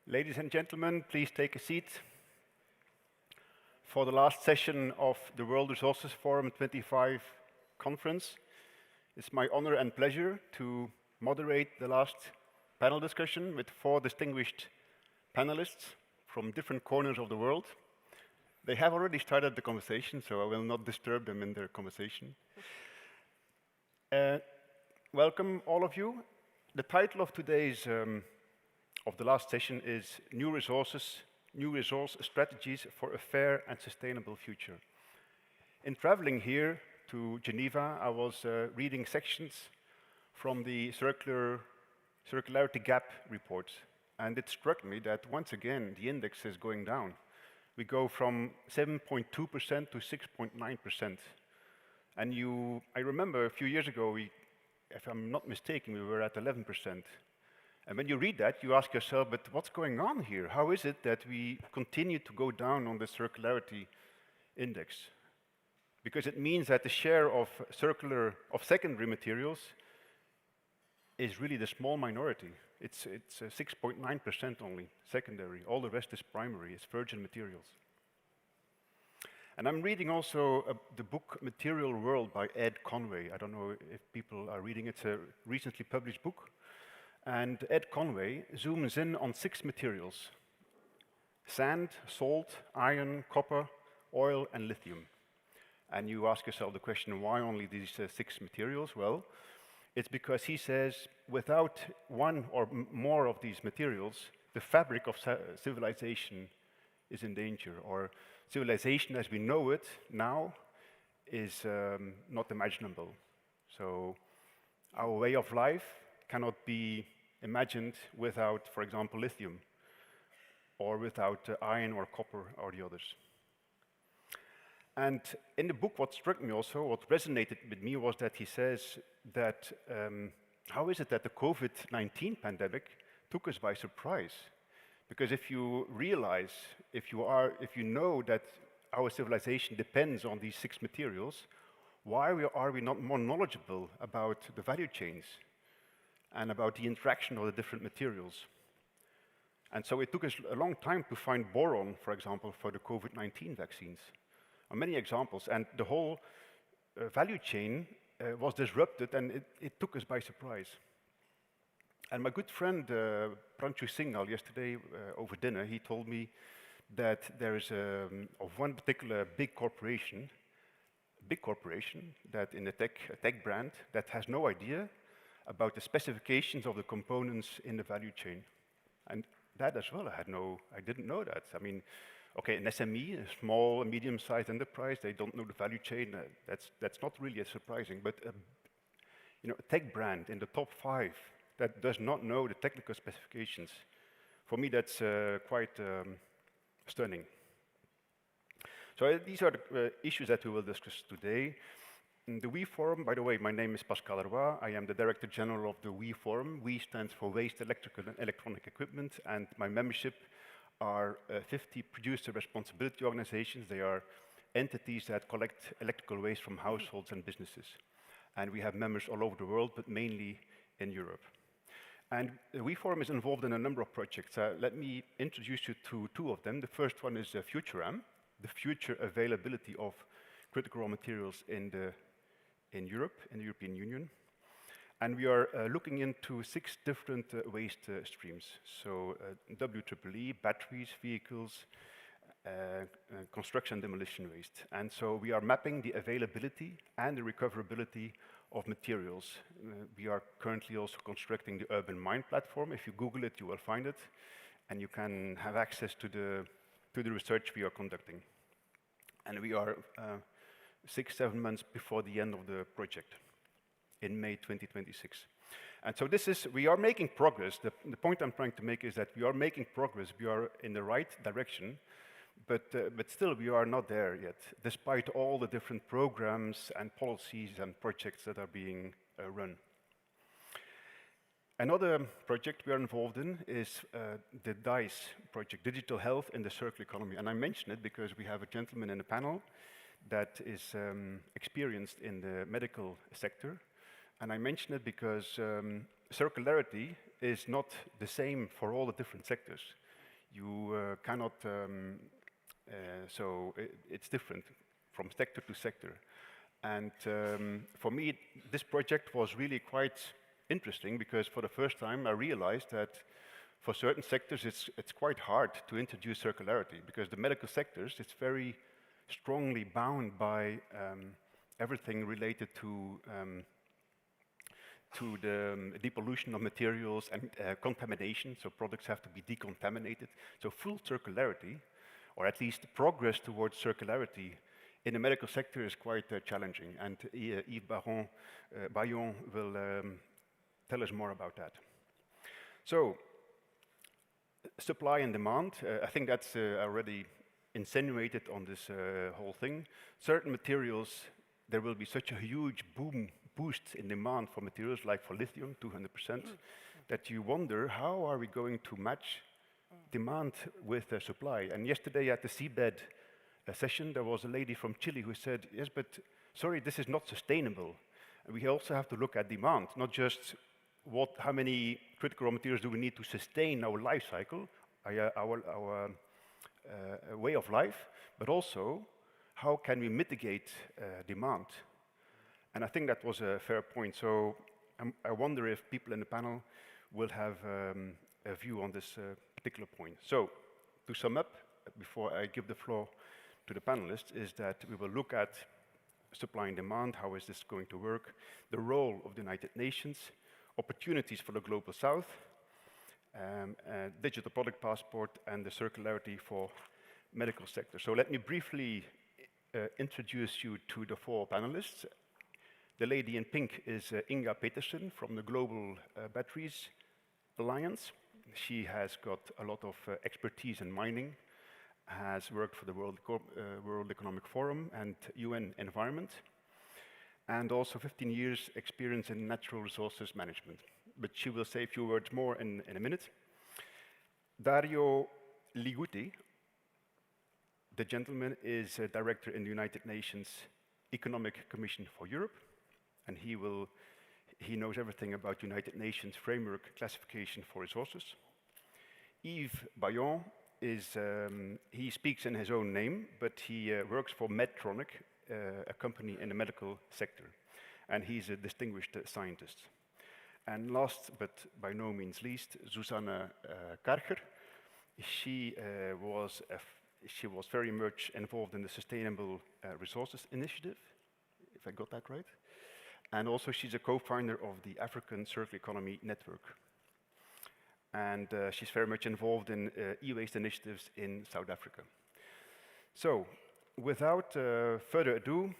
Ladies and gentlemen, please take a seat. For the last session of the World Resources Forum 25 conference, it's my honor and pleasure to moderate the last panel discussion with 4 distinguished panelists from different corners of the world. They have already started the conversation, so I will not disturb them in their conversation. Welcome, all of you. The title of today's of the last session is New Resource Strategies for a Fair and Sustainable Future. In traveling here to Geneva, I was reading sections from the Circularity Gap report, and it struck me that once again the index is going down. We go from 7.2% to 6.9%. And I remember a few years ago, if I'm not mistaken, we were at 11%. And when you read that, you ask yourself, but what's going on here? How is it that we continue to go down on the circularity index? Because it means that the share of secondary materials is really the small minority. It's 6.9% only, secondary. All the rest is primary, it's virgin materials. And I'm reading also the book Material World by Ed Conway. I don't know if people are reading it. It's a recently published book. And Ed Conway zooms in on 6 materials: sand, salt, iron, copper, oil, and lithium. And you ask yourself the question, why only these 6 materials? Well, it's because he says without one or more of these materials, the fabric of civilization is in danger, or civilization as we know it now is not imaginable. So our way of life cannot be imagined without, for example, lithium, or without iron or copper or the others. And in the book, what struck me also, what resonated with me, was that he says that how is it that the COVID-19 pandemic took us by surprise? Because if you realize, if you know that our civilization depends on these 6 materials, why are we not more knowledgeable about the value chains and about the interaction of the different materials? And so it took us a long time to find boron, for example, for the COVID-19 vaccines. Many examples, and the whole value chain was disrupted, and it took us by surprise. And my good friend Pranchu Singhal yesterday over dinner, he told me that there is of one particular big corporation that in a tech brand that has no idea about the specifications of the components in the value chain. And that as well, I didn't know that. I mean, okay, an SME, a small and medium-sized enterprise, they don't know the value chain. That's not really as surprising. But a tech brand in the top 5 that does not know the technical specifications, for me that's quite stunning. So these are the issues that we will discuss today. In the WEEE Forum, by the way, my name is Pascal. I am the Director General of the WEEE Forum. WEEE stands for Waste, Electrical and Electronic Equipment, and my membership are 50 producer responsibility organizations. They are entities that collect electrical waste from households and businesses. And we have members all over the world, but mainly in Europe. And the WEEE Forum is involved in a number of projects. Let me introduce you to 2 of them. The first one is FutureAM, the future availability of critical raw materials in Europe, in the European Union. And we are looking into 6 different waste streams. So WEEE, batteries, vehicles, construction demolition waste. And so we are mapping the availability and the recoverability of materials. We are currently also constructing the Urban Mine platform. If you Google it, you will find it. And you can have access to the research we are conducting. And we are 6-7 months before the end of the project, in May 2026. And so we are making progress. The point I'm trying to make is that we are making progress. We are in the right direction, but still we are not there yet, despite all the different programs and policies and projects that are being run. Another project we are involved in is the DICE project, Digital Health in the Circular Economy. And I mention it because we have a gentleman in the panel that is experienced in the medical sector. And I mention it because circularity is not the same for all the different sectors. You cannot, so it's different from sector to sector. And for me, this project was really quite interesting because for the first time I realized that for certain sectors it's quite hard to introduce circularity because the medical sectors, it's very strongly bound by everything related to the depollution of materials and contamination, so products have to be decontaminated. So full circularity, or at least progress towards circularity in the medical sector is quite challenging, and Yves Bayon will tell us more about that. So, supply and demand, I think that's already insinuated on this whole thing. Certain materials, there will be such a huge boost in demand for materials like for lithium, 200%, that you wonder how are we going to match demand with supply. And yesterday at the seabed session, there was a lady from Chile who said, yes, but sorry, this is not sustainable. We also have to look at demand, not just how many critical raw materials do we need to sustain our life cycle, our way of life, but also how can we mitigate demand. And I think that was a fair point. So I wonder if people in the panel will have a view on this particular point. So to sum up, before I give the floor to the panelists, is that we will look at supply and demand, how is this going to work, the role of the United Nations, opportunities for the Global South, digital product passport, and the circularity for medical sector. So let me briefly introduce you to the four panelists. The lady in pink is Inga Petersen from the Global Batteries Alliance. She has got a lot of expertise in mining, has worked for the World Economic Forum and UN Environment, and also 15 years experience in natural resources management. But she will say a few words more in a minute. Dario Liguti, the gentleman, is a director in the United Nations Economic Commission for Europe, and he knows everything about United Nations framework classification for resources. Yves Bayon he speaks in his own name, but he works for Medtronic, a company in the medical sector, and he's a distinguished scientist. And last, but by no means least, Susanne Karcher. She was very much involved in the Sustainable Resources Initiative, if I got that right. And also she's a co-founder of the African Circular Economy Network. And she's very much involved in e-waste initiatives in South Africa. So, without further ado,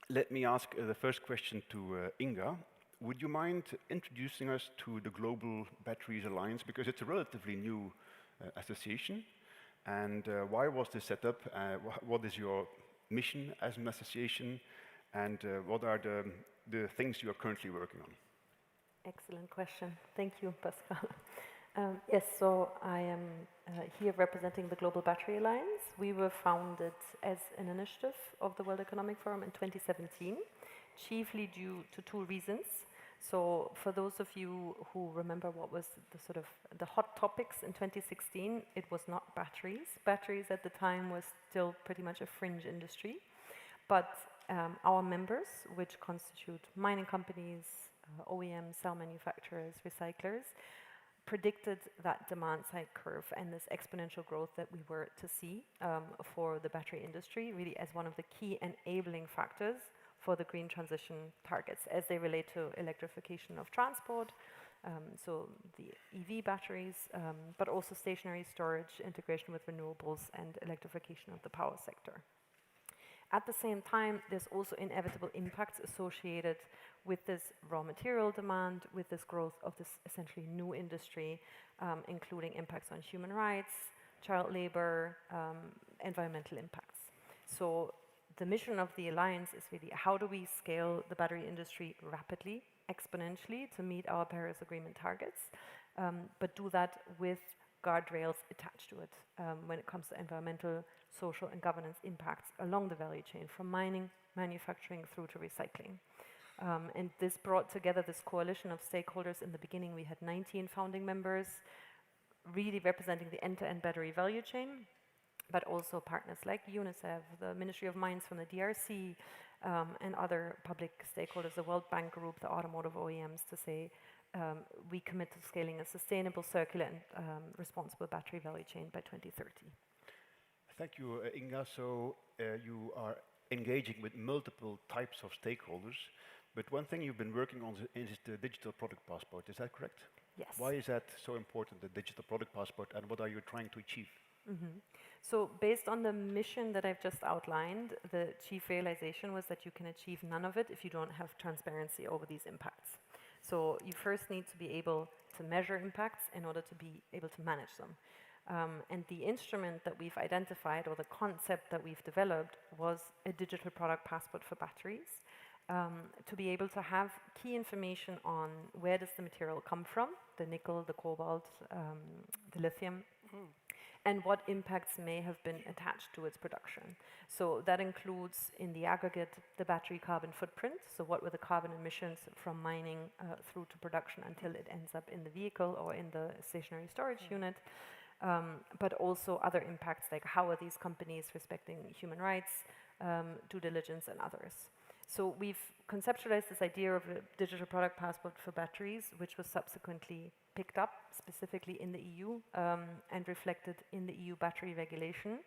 let me ask the first question to Inga. Would you mind introducing us to the Global Batteries Alliance? Because it's a relatively new association. And why was this set up? What is your mission as an association? And what are the things you are currently working on? Excellent question. Thank you, Pascal. Yes, so I am here representing the Global Battery Alliance. We were founded as an initiative of the World Economic Forum in 2017, chiefly due to two reasons. So for those of you who remember what was the hot topics in 2016, it was not batteries. Batteries at the time was still pretty much a fringe industry. But our members, which constitute mining companies, OEMs, cell manufacturers, recyclers, predicted that demand side curve and this exponential growth that we were to see for the battery industry, really as one of the key enabling factors for the green transition targets as they relate to electrification of transport, so the EV batteries, but also stationary storage, integration with renewables, and electrification of the power sector. At the same time, there's also inevitable impacts associated with this raw material demand, with this growth of this essentially new industry, including impacts on human rights, child labor, environmental impacts. So the mission of the Alliance is really how do we scale the battery industry rapidly, exponentially, to meet our Paris Agreement targets, but do that with guardrails attached to it when it comes to environmental, social, and governance impacts along the value chain, from mining, manufacturing, through to recycling. And this brought together this coalition of stakeholders. In the beginning, we had 19 founding members, really representing the end-to-end battery value chain, but also partners like UNECE, the Ministry of Mines from the DRC, and other public stakeholders, the World Bank Group, the automotive OEMs, to say we commit to scaling a sustainable, circular, and responsible battery value chain by 2030. Thank you, Inga. So you are engaging with multiple types of stakeholders, but one thing you've been working on is the digital product passport. Is that correct? Yes. Why is that so important, the digital product passport, and what are you trying to achieve? So based on the mission that I've just outlined, the chief realization was that you can achieve none of it if you don't have transparency over these impacts. So you first need to be able to measure impacts in order to be able to manage them. And the instrument that we've identified, or the concept that we've developed, was a digital product passport for batteries, to be able to have key information on where does the material come from, the nickel, the cobalt, the lithium, and what impacts may have been attached to its production. So that includes, in the aggregate, the battery carbon footprint, so what were the carbon emissions from mining through to production until it ends up in the vehicle or in the stationary storage unit, but also other impacts, like how are these companies respecting human rights, due diligence, and others. So we've conceptualized this idea of a digital product passport for batteries, which was subsequently picked up specifically in the EU and reflected in the EU battery regulation.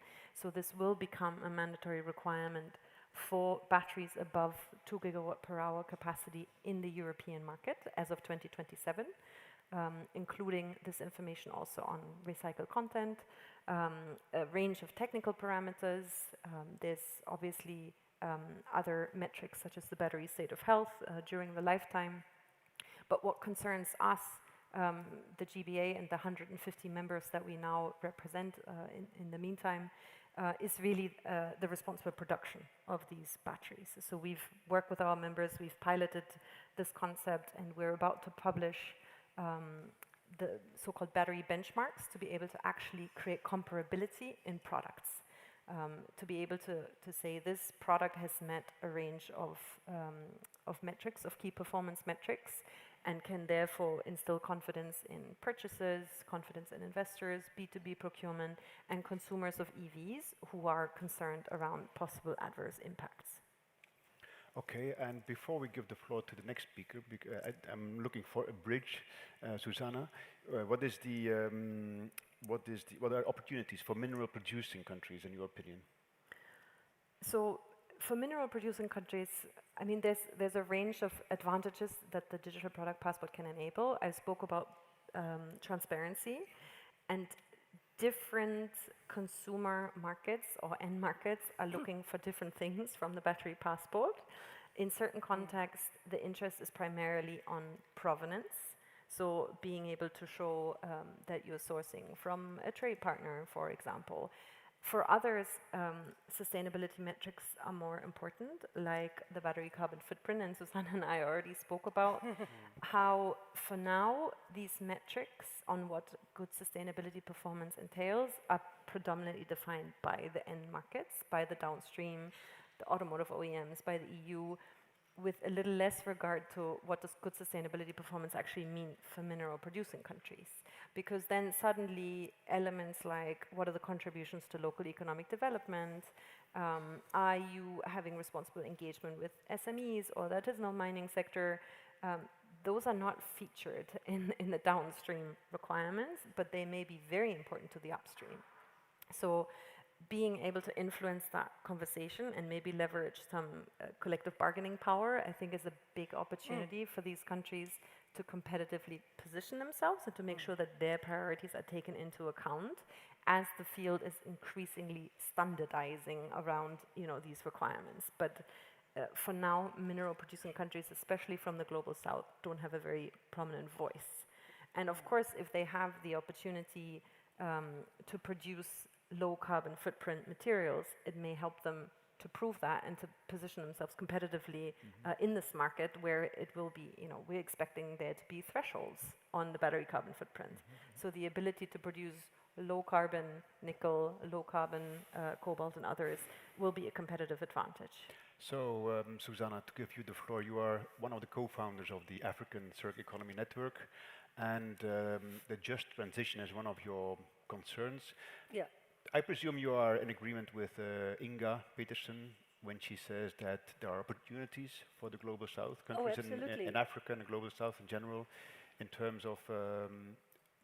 So this will become a mandatory requirement for batteries above 2 gigawatt per hour capacity in the European market as of 2027, including this information also on recycled content, a range of technical parameters. There's obviously other metrics such as the battery state of health during the lifetime. But what concerns us, the GBA and the 150 members that we now represent in the meantime, is really the responsible production of these batteries. So we've worked with our members, we've piloted this concept, and we're about to publish the so-called battery benchmarks to be able to actually create comparability in products. To be able to say this product has met a range of metrics, of key performance metrics, and can therefore instill confidence in purchasers, confidence in investors, B2B procurement, and consumers of EVs who are concerned around possible adverse impacts. Okay, and before we give the floor to the next speaker, I'm looking for a bridge. Susanne, what are opportunities for mineral producing countries in your opinion? So for mineral producing countries, I mean, there's a range of advantages that the digital product passport can enable. I spoke about transparency, and different consumer markets or end markets are looking for different things from the battery passport. In certain contexts, the interest is primarily on provenance. So being able to show that you're sourcing from a trade partner, for example. For others, sustainability metrics are more important, like the battery carbon footprint, and Susanne and I already spoke about how, for now, these metrics on what good sustainability performance entails are predominantly defined by the end markets, by the downstream, the automotive OEMs, by the EU, with a little less regard to what does good sustainability performance actually mean for mineral producing countries. Because then suddenly elements like what are the contributions to local economic development, are you having responsible engagement with SMEs or the artisanal mining sector, those are not featured in the downstream requirements, but they may be very important to the upstream. So being able to influence that conversation and maybe leverage some collective bargaining power, I think is a big opportunity for these countries to competitively position themselves and to make sure that their priorities are taken into account as the field is increasingly standardizing around, these requirements. But for now, mineral producing countries, especially from the global south, don't have a very prominent voice. And of course, if they have the opportunity to produce low carbon footprint materials, it may help them to prove that and to position themselves competitively in this market where it will be, we're expecting there to be thresholds on the battery carbon footprint. So the ability to produce low carbon nickel, low carbon cobalt and others will be a competitive advantage. So, Susanne, to give you the floor, you are one of the co-founders of the African Circular Economy Network. and the just transition is one of your concerns. Yeah. I presume you are in agreement with Inga Petersen when she says that there are opportunities for the Global South, countries in Africa and the Global South in general, in terms of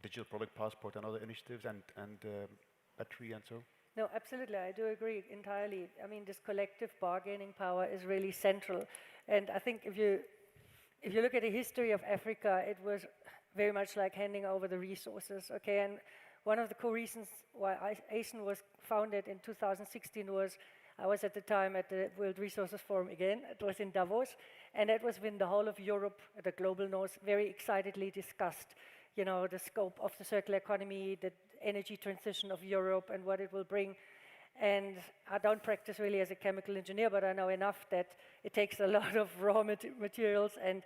digital product passport and other initiatives and battery and so? No, absolutely. I do agree entirely. I mean, this collective bargaining power is really central. And I think if you look at the history of Africa, it was very much like handing over the resources, okay? And one of the core reasons why ACEN was founded in 2016 was I was at the time at the World Resources Forum again. It was in Davos, and it was when the whole of Europe, the global north, very excitedly discussed, you know, the scope of the circular economy, the energy transition of Europe, and what it will bring. And I don't practice really as a chemical engineer, but I know enough that it takes a lot of raw materials and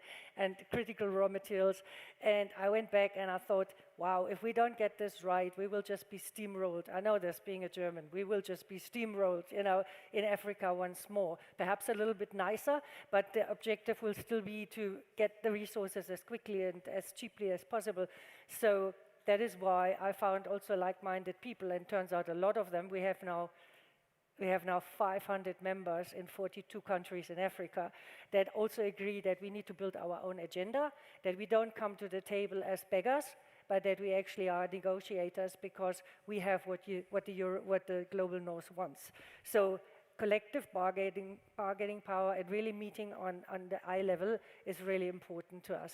critical raw materials. And I went back and I thought, wow, if we don't get this right, we will just be steamrolled. I know this, being a German, we will just be steamrolled, you know, in Africa once more. Perhaps a little bit nicer, but the objective will still be to get the resources as quickly and as cheaply as possible. So that is why I found also like-minded people, and turns out a lot of them. We have now 500 members in 42 countries in Africa that also agree that we need to build our own agenda, that we don't come to the table as beggars, but that we actually are negotiators because we have what the global north wants. So collective bargaining power and really meeting on the eye level is really important to us.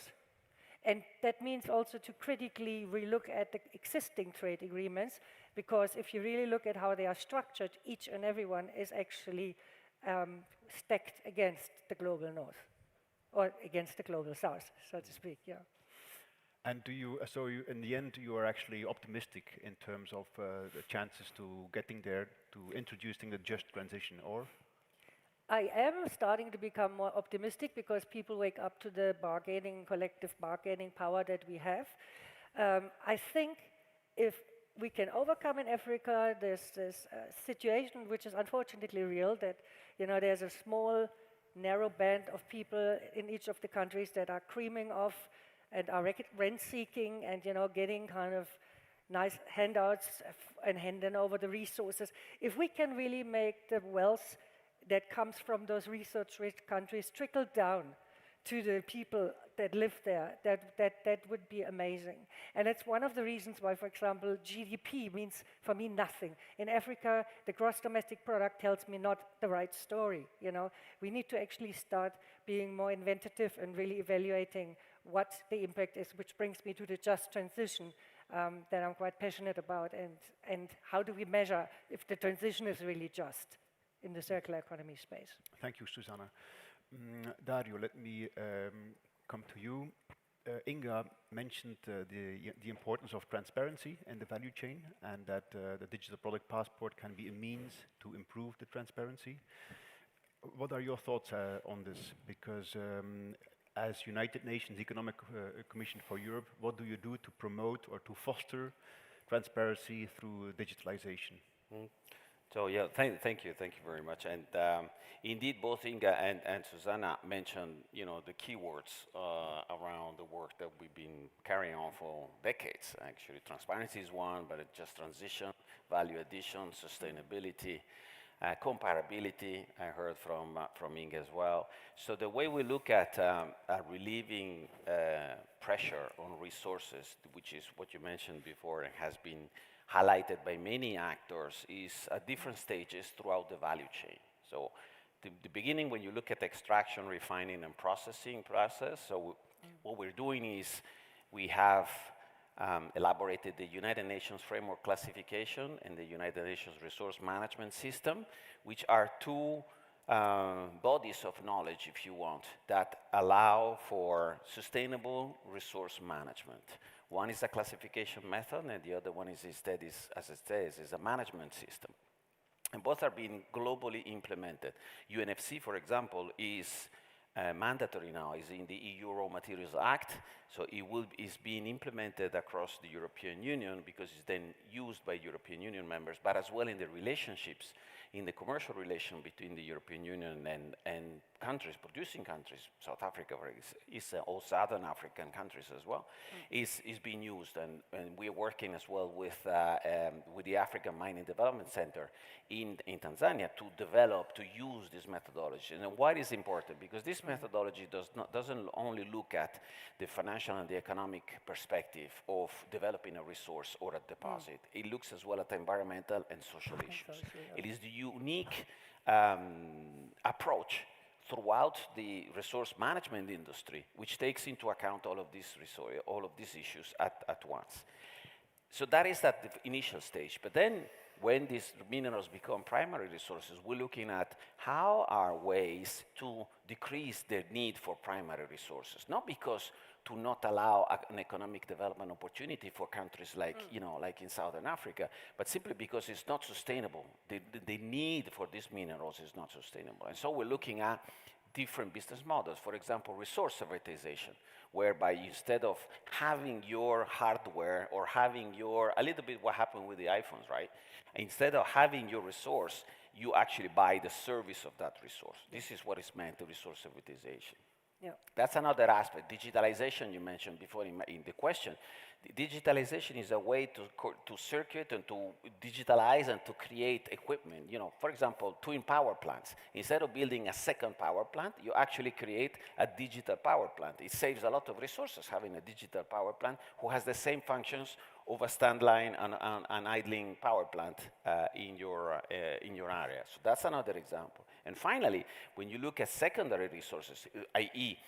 And that means also to critically relook at the existing trade agreements, because if you really look at how they are structured, each and every one is actually stacked against the global north, or against the global south, so to speak, yeah. And in the end, you are actually optimistic in terms of the chances to getting there, to introducing the just transition, or? I am starting to become more optimistic because people wake up to the collective bargaining power that we have. I think if we can overcome in Africa this situation, which is unfortunately real, that, you know, there's a small, narrow band of people in each of the countries that are creaming off and are rent-seeking and, you know, getting kind of nice handouts and handing over the resources. If we can really make the wealth that comes from those resource-rich countries trickle down to the people that live there, that would be amazing. And it's one of the reasons why, for example, GDP means for me nothing. In Africa, the gross domestic product tells me not the right story, you know. We need to actually start being more inventive and really evaluating what the impact is, which brings me to the just transition that I'm quite passionate about, and how do we measure if the transition is really just in the circular economy space. Thank you, Susanne. Dario, let me come to you. Inga mentioned the importance of transparency in the value chain, and that the digital product passport can be a means to improve the transparency. What are your thoughts on this? Because as United Nations Economic Commission for Europe, what do you do to promote or to foster transparency through digitalization? So yeah, thank you very much. And indeed, both Inga and Susanne mentioned, you know, the keywords around the work that we've been carrying on for decades. Actually, transparency is one, but it's just transition, value addition, sustainability, comparability. I heard from Inga as well. So the way we look at relieving pressure on resources, which is what you mentioned before and has been highlighted by many actors, is at different stages throughout the value chain. So the beginning, when you look at extraction, refining, and processing process, so what we're doing is we have elaborated the United Nations Framework Classification and the United Nations Resource Management System, which are two bodies of knowledge, if you want, that allow for sustainable resource management. One is a classification method, and the other one is instead, as it says, is a management system. And both are being globally implemented. UNECE, for example, is mandatory now, is in the EU Raw Materials Act. So is being implemented across the European Union because it's then used by European Union members, but as well in the relationships, in the commercial relation between the European Union and countries, producing countries, South Africa, all Southern African countries as well, is being used. And we are working as well with the African Mining Development Center in Tanzania to use this methodology. And why is it important? Because this methodology doesn't only look at the financial and the economic perspective of developing a resource or a deposit. It looks as well at the environmental and social issues. It is the unique approach throughout the resource management industry, which takes into account all of these issues at once. So that is at the initial stage. But then when these minerals become primary resources, we're looking at how are ways to decrease the need for primary resources, not because to not allow an economic development opportunity for countries like, like in Southern Africa, but simply because it's not sustainable. The need for these minerals is not sustainable. And so we're looking at different business models. For example, resource privatization, whereby instead of having your hardware or having a little bit what happened with the iPhones, right? Instead of having your resource, you actually buy the service of that resource. This is what is meant to resource privatization. Yeah. That's another aspect. Digitalization, you mentioned before in the question. Digitalization is a way to circuit and to digitalize and to create equipment. For example, twin power plants. Instead of building a second power plant, you actually create a digital power plant. It saves a lot of resources having a digital power plant who has the same functions of a standline and an idling power plant in your area. So that's another example. And finally, when you look at secondary resources, i.e.,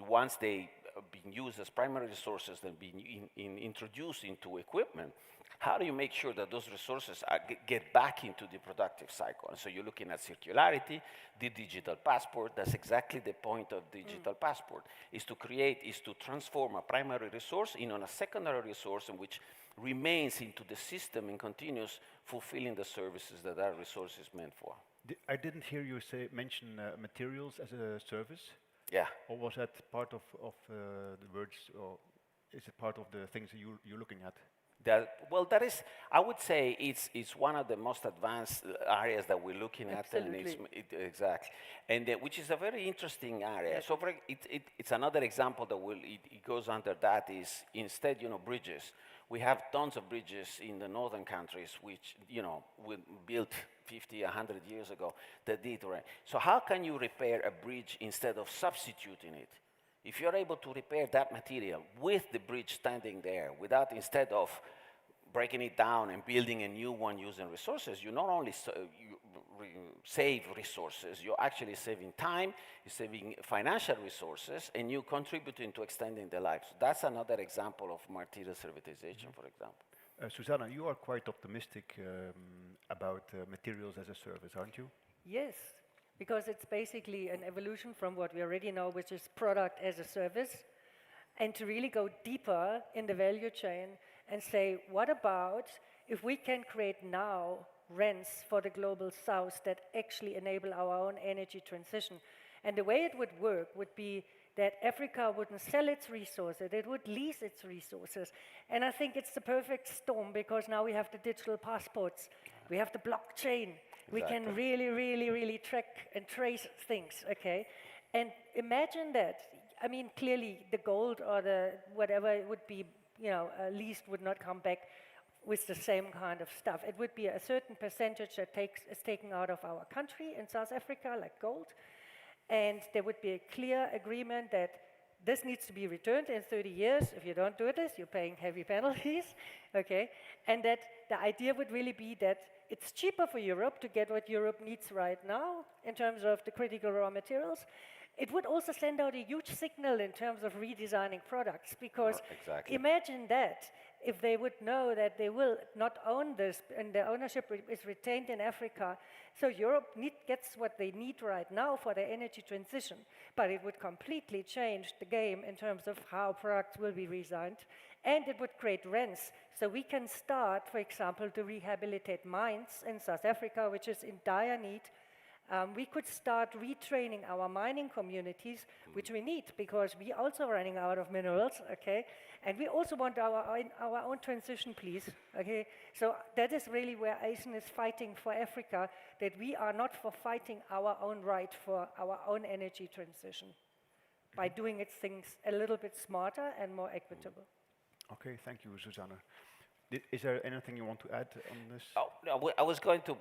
once they being used as primary resources, then being introduced into equipment, how do you make sure that those resources get back into the productive cycle? And so you're looking at circularity, the digital passport. That's exactly the point of digital passport, is to transform a primary resource into a secondary resource in which remains into the system and continues fulfilling the services that that resource is meant for. I didn't hear you mention materials as a service. Yeah. Or was that part of the words, or is it part of the things that you're looking at? That is, I would say it's one of the most advanced areas that we're looking Absolutely. at. Exactly. And which is a very interesting area. So it's another example that it goes under that is instead, bridges. We have tons of bridges in the northern countries which, were built 50, 100 years ago that did right. So how can you repair a bridge instead of substituting it? If you're able to repair that material with the bridge standing there, instead of breaking it down and building a new one using resources, you not only save resources, you're actually saving time, you're saving financial resources, and you're contributing to extending the life. So that's another example of material servitization, for example. Susanne, you are quite optimistic about materials as a service, aren't you? Yes, because it's basically an evolution from what we already know, which is product as a service, and to really go deeper in the value chain and say, what about if we can create now rents for the global south that actually enable our own energy transition? And the way it would work would be that Africa wouldn't sell its resources, it would lease its resources. And I think it's the perfect storm, because now we have the digital passports, we have the blockchain, we can really, really, really track and trace things, okay? And imagine that. I mean, clearly the gold or the whatever it would be, leased would not come back with the same kind of stuff. It would be a certain percentage that is taken out of our country in South Africa, like gold. And there would be a clear agreement that this needs to be returned in 30 years. If you don't do this, you're paying heavy penalties, okay? And that the idea would really be that it's cheaper for Europe to get what Europe needs right now in terms of the critical raw materials. It would also send out a huge signal in terms of redesigning products, because imagine that if they would know that they will not own this and the ownership is retained in Africa. So Europe gets what they need right now for their energy transition, but it would completely change the game in terms of how products will be redesigned, and it would create rents. So we can start, for example, to rehabilitate mines in South Africa, which is in dire need, We could start retraining our mining communities, which we need because we also running out of minerals, okay? And we also want our own transition, please, okay? So that is really where ACEN is fighting for Africa, that we are not for fighting our own right for our own energy transition by doing its things a little bit smarter and more equitable. Okay, thank you, Susanne. Is there anything you want to add on this? Oh, no, I was going to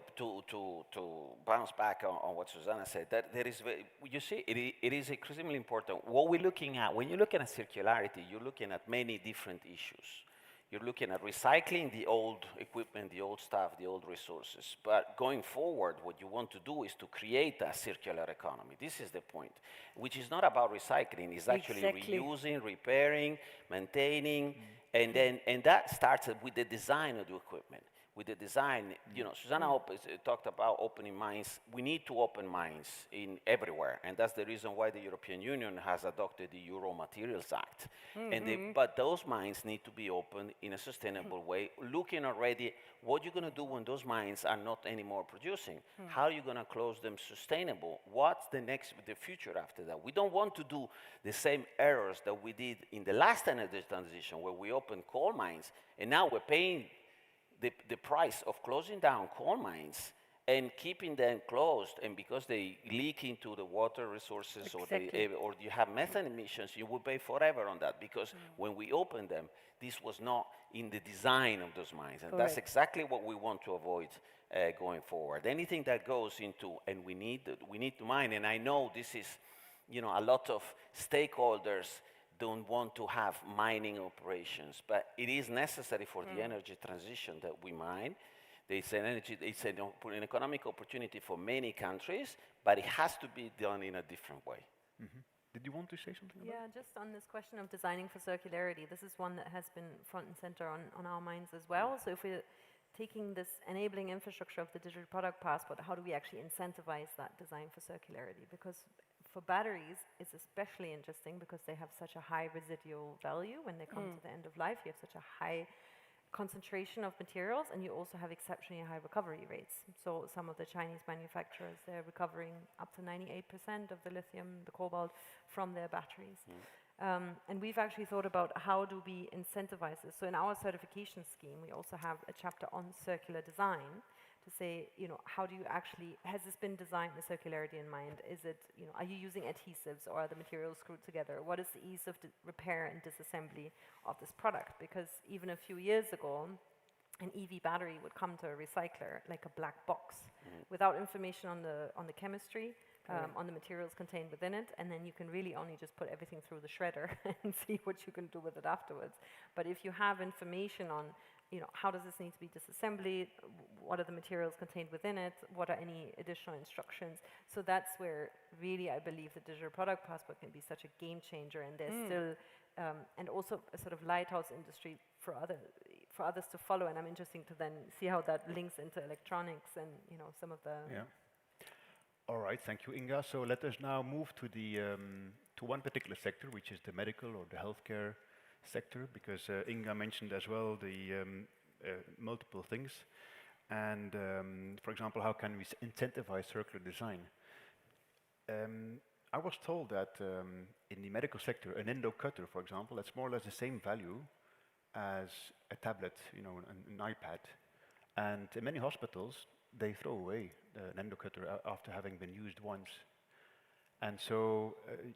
bounce back on what Susanne said. That there is, you see, it is extremely important. What we're looking at, when you're looking at circularity, you're looking at many different issues. You're looking at recycling the old equipment, the old stuff, the old resources. But going forward, what you want to do is to create a circular economy. This is the point, which is not about recycling. It's actually reusing, repairing, maintaining, and that starts with the design of the equipment. With the design, you know, Susanne talked about opening mines. We need to open mines in everywhere, and that's the reason why the European Union has adopted the Euro Materials Act. But those mines need to be opened in a sustainable way, looking already what you're going to do when those mines are not anymore producing. How are you going to close them sustainable? What's the future after that? We don't want to do the same errors that we did in the last energy transition, where we opened coal mines, and now we're paying the price of closing down coal mines and keeping them closed, and because they leak into the water resources, or you have methane emissions, you will pay forever on that, because when we opened them, this was not in the design of those mines, and that's exactly what we want to avoid going forward. Anything that goes into, and we need to mine, and I know this is, you know, a lot of stakeholders don't want to have mining operations, but it is necessary for the energy transition that we mine. It's an economic opportunity for many countries, but it has to be done in a different way. Did you want to say something about Yeah, just on this question of designing for circularity, this is one that has been front and center on our minds as well. So if we're taking this enabling infrastructure of the digital product passport, how do we actually incentivize that design for circularity? Because for batteries, it's especially interesting because they have such a high residual value when they come to the end of life. You have such a high concentration of materials, and you also have exceptionally high recovery rates. So some of the Chinese manufacturers, they're recovering up to 98% of the lithium, the cobalt from their batteries. And we've actually thought about how do we incentivize this. So in our certification scheme, we also have a chapter on circular design to say, you know, how do you actually, has this been designed with circularity in mind? Is it, you know, are you using adhesives, or are the materials screwed together? What is the ease of repair and disassembly of this product? Because even a few years ago, an EV battery would come to a recycler like a black box without information on the chemistry, on the materials contained within it, and then you can really only just put everything through the shredder and see what you can do with it afterwards. But if you have information on, you know, how does this need to be disassembled? What are the materials contained within it? What are any additional instructions? So that's where really I believe the digital product passport can be such a game changer, and there's still, and also a sort of lighthouse industry for others to follow. And I'm interested to then see how that links into electronics and, you know, some of the. Yeah. All right, thank you, Inga. So let us now move to the to one particular sector, which is the medical or the healthcare sector, because Inga mentioned as well the multiple things. And for example, how can we incentivize circular design? I was told that in the medical sector, an endo cutter, for example, that's more or less the same value as a tablet, you know, an iPad. And in many hospitals, they throw away an endo cutter after having been used once. And so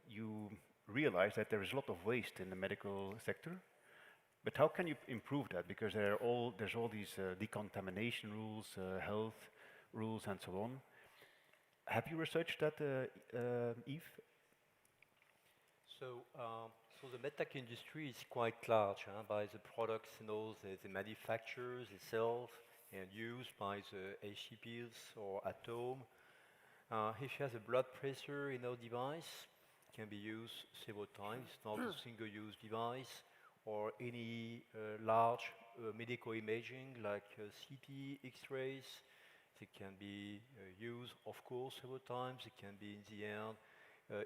you realize that there is a lot of waste in the medical sector. But how can you improve that? Because there's all these decontamination rules, health rules, and so on. Have you researched that, Yves? So the medtech industry is quite large by the products, you know, the manufacturers, the sales, and used by the ACEN or at home. If you have a blood pressure, you know, device, it can be used several times. It's not a single-use device, or any large medical imaging like CT, X-rays. It can be used, of course, several times. It can be, in the end,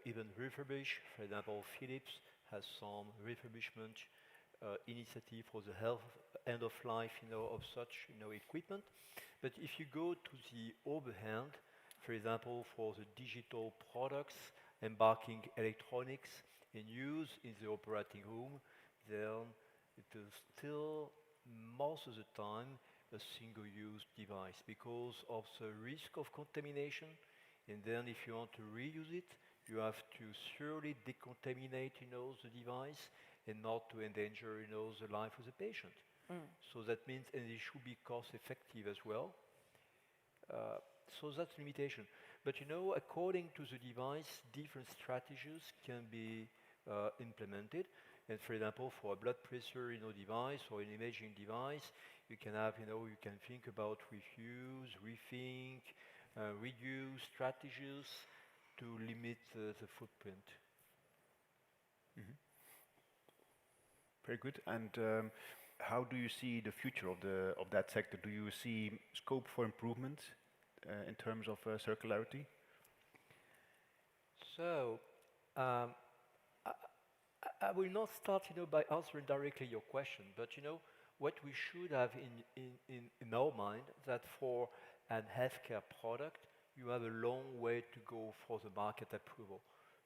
even refurbished. For example, Philips has some refurbishment initiative for the health end of life, you know, of such, you know, equipment. But if you go to the other hand, For example, for the digital products, embarking electronics in use in the operating room, then it is still most of the time a single-use device because of the risk of contamination. And then if you want to reuse it, you have to thoroughly decontaminate, the device and not to endanger, the life of the patient. So that means, and it should be cost-effective as well. So that's limitation. But according to the device, different strategies can be implemented. And for example, for a blood pressure, device or an imaging device, you can have, you can think about refuse, rethink, reduce strategies to limit the footprint. Very good. And how do you see the future of that sector? Do you see scope for improvement in terms of circularity? So, I will not start, by answering directly your question, but what we should have in our mind that for an healthcare product, you have a long way to go for the market approval.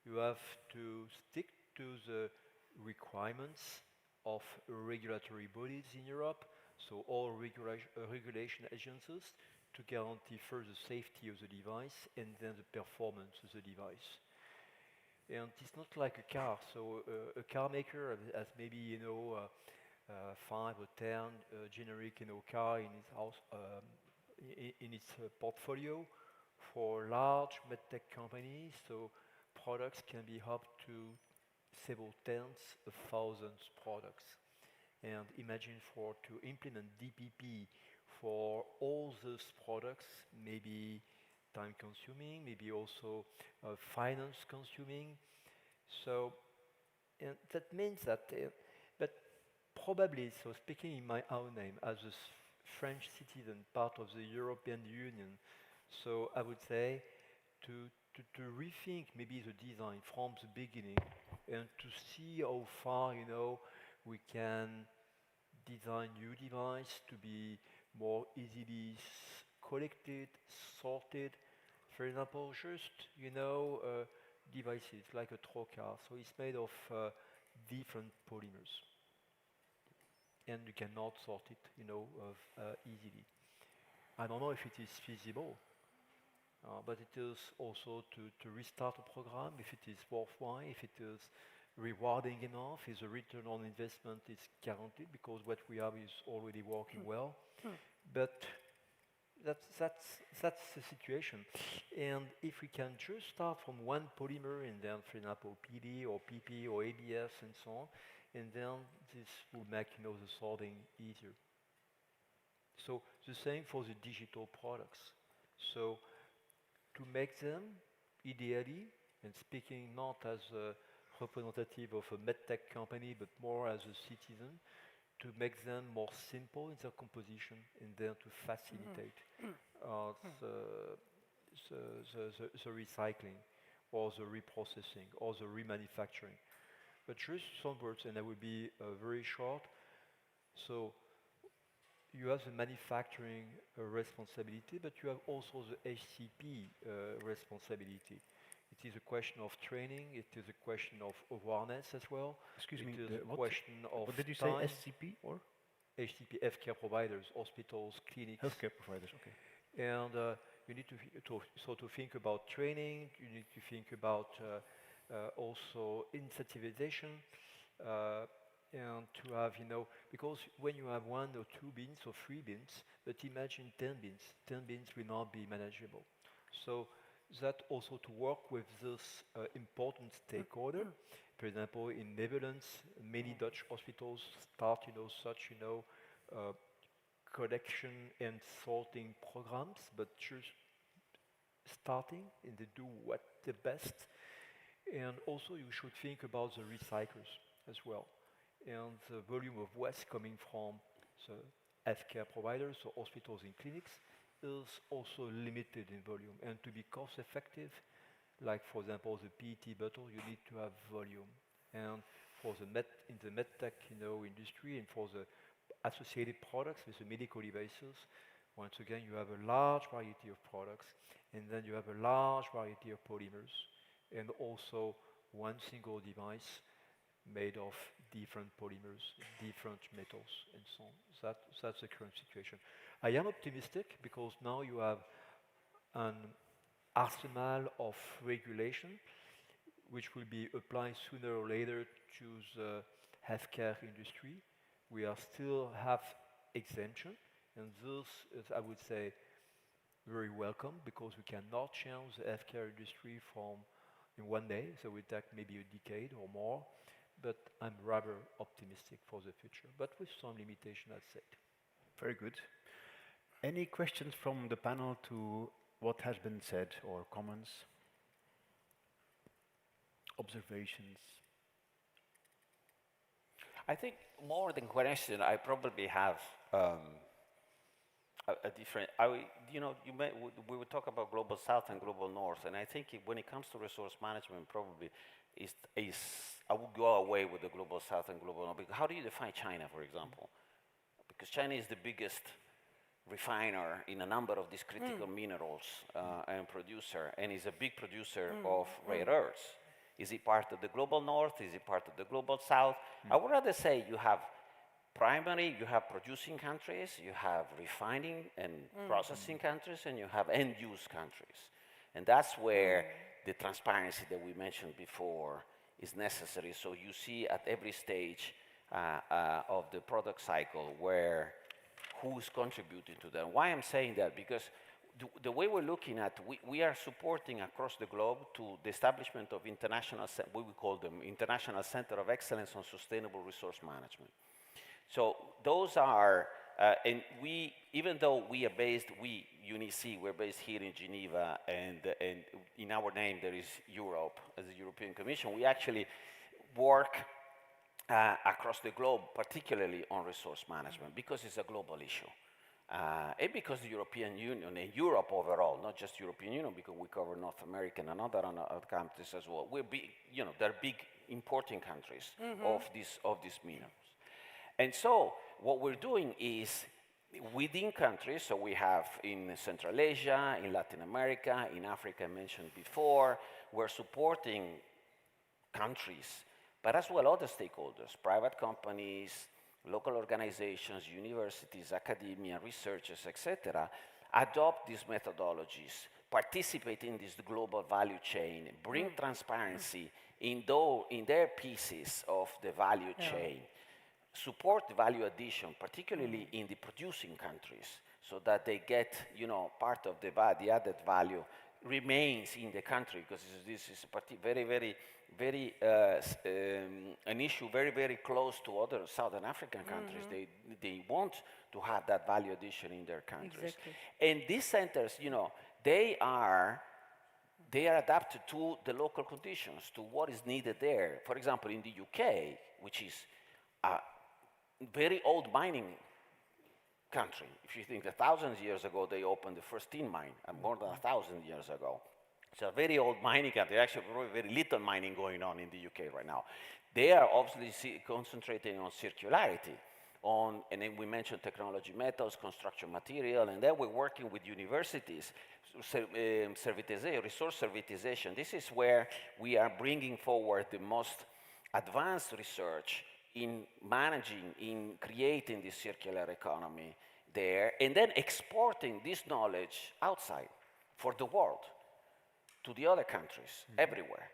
You have to stick to the requirements of regulatory bodies in Europe, so all regulation agencies, to guarantee first the safety of the device and then the performance of the device. And it's not like a car. So a car maker has maybe 5 or 10 generic car in its house in its portfolio. For large medtech companies, so products can be up to several tens of thousands products. And imagine to implement DPP for all those products, maybe time consuming, maybe also finance consuming. So and that means that, but probably, so speaking in my own name, as a French citizen, part of the European Union, so I would say to rethink maybe the design from the beginning and to see how far, we can design new device to be more easily collected, sorted. For example, just, devices like a trocar. So it's made of different polymers. And you cannot sort it, easily. I don't know if it is feasible, but it is also to restart a program, if it is worthwhile, if it is rewarding enough, if the return on investment is guaranteed, because what we have is already working well. But that's the situation. And if we can just start from one polymer and then, for example, PD or PP or ABS and so on, and then this will make, the sorting easier. So the same for the digital products. So to make them, ideally, and speaking not as a representative of a medtech company, but more as a citizen, to make them more simple in their composition and then to facilitate the recycling or the reprocessing or the remanufacturing. But just some words, and I will be very short. So you have the manufacturing responsibility, but you have also the HCP responsibility. It is a question of training. It is a question of awareness as well. Excuse me, it is a question of what did you time. say, SCP or? HCP, healthcare providers, hospitals, clinics. Healthcare providers, okay. And you need to think about training. You need to think about also incentivization. And to have, because when you have 1 or 2 bins or 3 bins, but imagine 10 bins. 10 bins will not be manageable. So that also to work with this important stakeholder. For example, in Netherlands, many Dutch hospitals start, such, collection and sorting programs, but just starting and they do what the best. And also you should think about the recyclers as well. And the volume of waste coming from the healthcare providers, so hospitals and clinics, is also limited in volume. And to be cost effective, like for example the PET bottle, you need to have volume. And for the in the medtech industry and for the associated products with the medical devices, Once again, you have a large variety of products, and then you have a large variety of polymers, and also one single device made of different polymers, different metals, and so on. That's the current situation. I am optimistic because now you have an arsenal of regulation which will be applied sooner or later to the healthcare industry. We are still have exemption, and this is, I would say, very welcome because we cannot change the healthcare industry from in one day, so it will take maybe a decade or more, but I'm rather optimistic for the future, but with some limitation, I'd say. Very good. Any questions from the panel to what has been said, or comments, observations? I think more than question, I probably have a different. We would talk about global south and global north, and I think when it comes to resource management, probably I would go away with the global south and global north. Because how do you define China, for example? Because China is the biggest refiner in a number of these critical minerals and producer, and is a big producer of rare earths. Is it part of the global north? Is it part of the global south? I would rather say you have primary, you have producing countries, you have refining and processing countries, and you have end-use countries. And that's where the transparency that we mentioned before is necessary. So you see at every stage of the product cycle where who's contributing to that. Why I'm saying that? Because the way we're looking at, we are supporting across the globe to the establishment of international, what we call them, International Center of Excellence on Sustainable Resource Management. So those are, and we, even though we are based, UNECE, we're based here in Geneva, and in our name there is Europe as the European Commission, we actually work across the globe, particularly on resource management, because it's a global issue. And because the European Union and Europe overall, not just European Union, because we cover North America and other countries as well. We're big, they're big importing countries of these minerals. And so what we're doing is within countries, so we have in Central Asia, in Latin America, in Africa, I mentioned before, we're supporting countries, but as well other stakeholders, private companies, local organizations, universities, academia, researchers, etc., adopt these methodologies, participate in this global value chain, bring transparency in their pieces of the value chain, support value addition, particularly in the producing countries, so that they get, part of the added value remains in the country, because this is an issue very close to other Southern African countries. They want to have that value addition in their countries. Exactly. And these centers, they are adapted to the local conditions, to what is needed there. For example, in the UK, which is a very old mining country. If you think that thousands of years ago they opened the first tin mine, more than 1,000 years ago. It's a very old mining country. Actually, very little mining going on in the UK right now. They are obviously concentrating on circularity, and then we mentioned technology metals, construction material, and then we're working with universities, resource servitization. This is where we are bringing forward the most advanced research in managing, in creating this circular economy there, and then exporting this knowledge outside for the world, to the other countries, everywhere.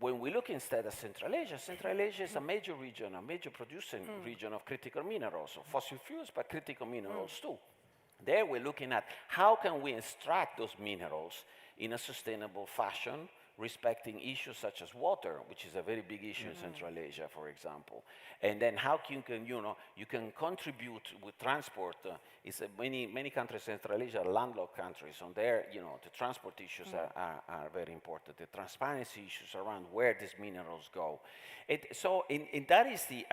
When we look instead at Central Asia is a major region, a major producing region of critical minerals, of fossil fuels, but critical minerals too. There we're looking at how can we extract those minerals in a sustainable fashion, respecting issues such as water, which is a very big issue in Central Asia, for example. And then how you can contribute with transport. Many countries in Central Asia are landlocked countries. On there, the transport issues are very important. The transparency issues around where these minerals go. I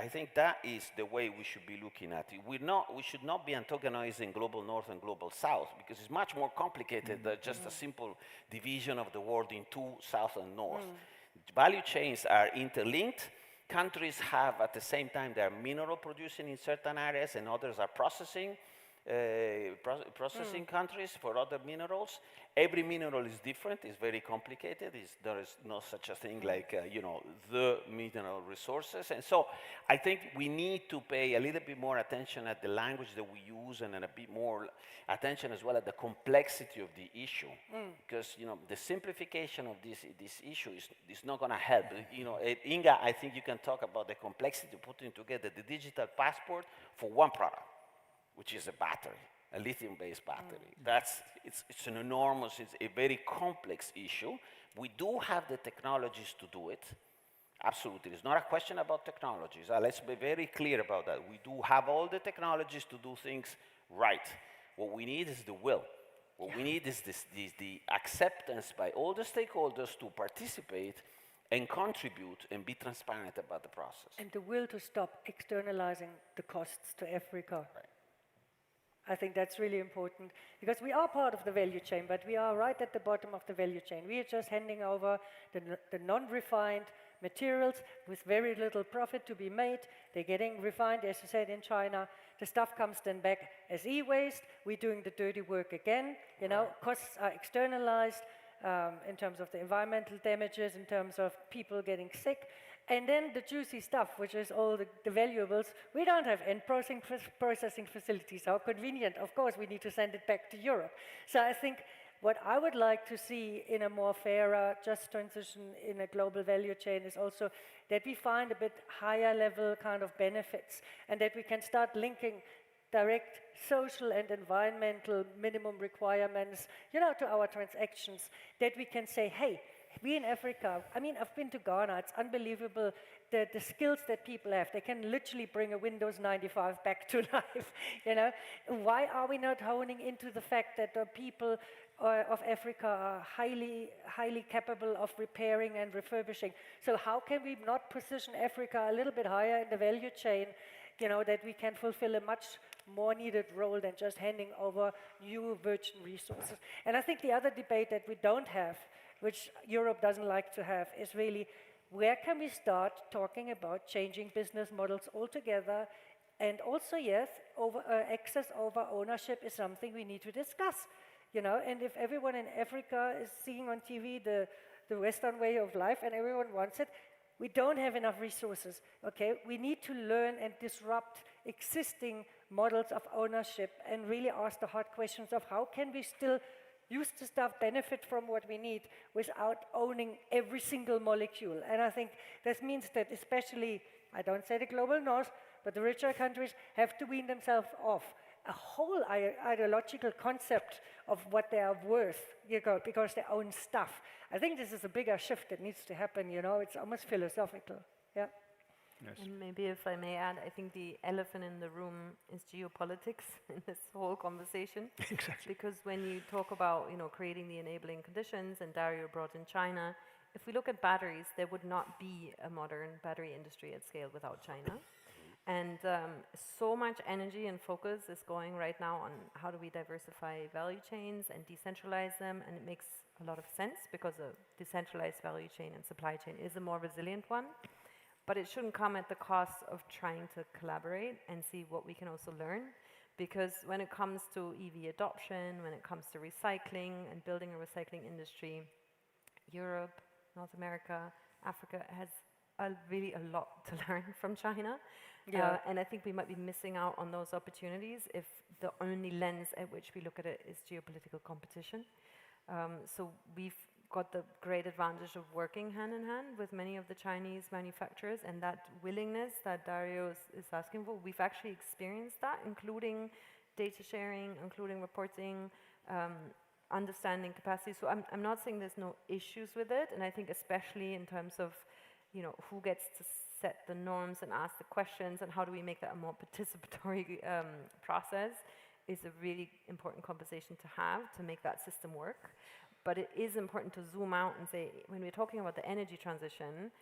think that is the way we should be looking at it. We should not be antagonizing global north and global south, because it's much more complicated than just a simple division of the world in two, south and north. Value chains are interlinked. Countries have, at the same time, they're mineral producing in certain areas and others are processing. processing countries for other minerals. Every mineral is different, it's very complicated. There is no such a thing like, the mineral resources. And so I think we need to pay a little bit more attention at the language that we use and a bit more attention as well at the complexity of the issue. Because, the simplification of this issue is not gonna help. Inga, I think you can talk about the complexity of putting together the digital passport for one product, which is a battery, a lithium-based battery. It's an enormous, it's a very complex issue. We do have the technologies to do it. Absolutely, it's not a question about technologies. Let's be very clear about that. We do have all the technologies to do things right. What we need is the will. What we need is the acceptance by all the stakeholders to participate and contribute and be transparent about the process. And the will to stop externalizing the costs to Africa. Right. I think that's really important, because we are part of the value chain, but we are right at the bottom of the value chain. We are just handing over the non-refined materials with very little profit to be made. They're getting refined, as you said, in China. The stuff comes then back as e-waste. We're doing the dirty work again. Costs are externalized in terms of the environmental damages, in terms of people getting sick. And then the juicy stuff, which is all the valuables, we don't have end processing facilities. How convenient. Of course, we need to send it back to Europe. So I think what I would like to see in a more fairer, just transition in a global value chain is also that we find a bit higher level kind of benefits, and that we can start linking direct social and environmental minimum requirements, to our transactions, that we can say, hey, we in Africa, I've been to Ghana, it's unbelievable the skills that people have. They can literally bring a Windows 95 back to life, Why are we not honing into the fact that the people of Africa are highly capable of repairing and refurbishing? So how can we not position Africa a little bit higher in the value chain, that we can fulfill a much more needed role than just handing over new virgin resources? And I think the other debate that we don't have, which Europe doesn't like to have, is really where can we start talking about changing business models altogether? And also, yes, access over ownership is something we need to discuss. And if everyone in Africa is seeing on TV the Western way of life and everyone wants it, we don't have enough resources, okay? We need to learn and disrupt existing models of ownership and really ask the hard questions of how can we still use the stuff, benefit from what we need without owning every single molecule. And I think this means that especially, I don't say the global north, but the richer countries have to wean themselves off a whole ideological concept of what they are worth, because they own stuff. I think this is a bigger shift that needs to happen, it's almost philosophical, yeah. Yes. And maybe if I may add, I think the elephant in the room is geopolitics in this whole conversation. Exactly. Because when you talk about, creating the enabling conditions, and Dario brought in China, if we look at batteries, there would not be a modern battery industry at scale without China. And so much energy and focus is going right now on how do we diversify value chains and decentralize them, and it makes a lot of sense because a decentralized value chain and supply chain is a more resilient one. But it shouldn't come at the cost of trying to collaborate and see what we can also learn. Because when it comes to EV adoption, when it comes to recycling and building a recycling industry, Europe, North America, Africa has really a lot to learn from China. Yeah. And I think we might be missing out on those opportunities if the only lens at which we look at it is geopolitical competition. So we've got the great advantage of working hand in hand with many of the Chinese manufacturers, and that willingness that Dario is asking for, we've actually experienced that, including data sharing, including reporting, understanding capacity. So I'm not saying there's no issues with it, and I think especially in terms of, who gets to set the norms and ask the questions and how do we make that a more participatory process is a really important conversation to have to make that system work. But it is important to zoom out and say, when we're talking about the energy transition,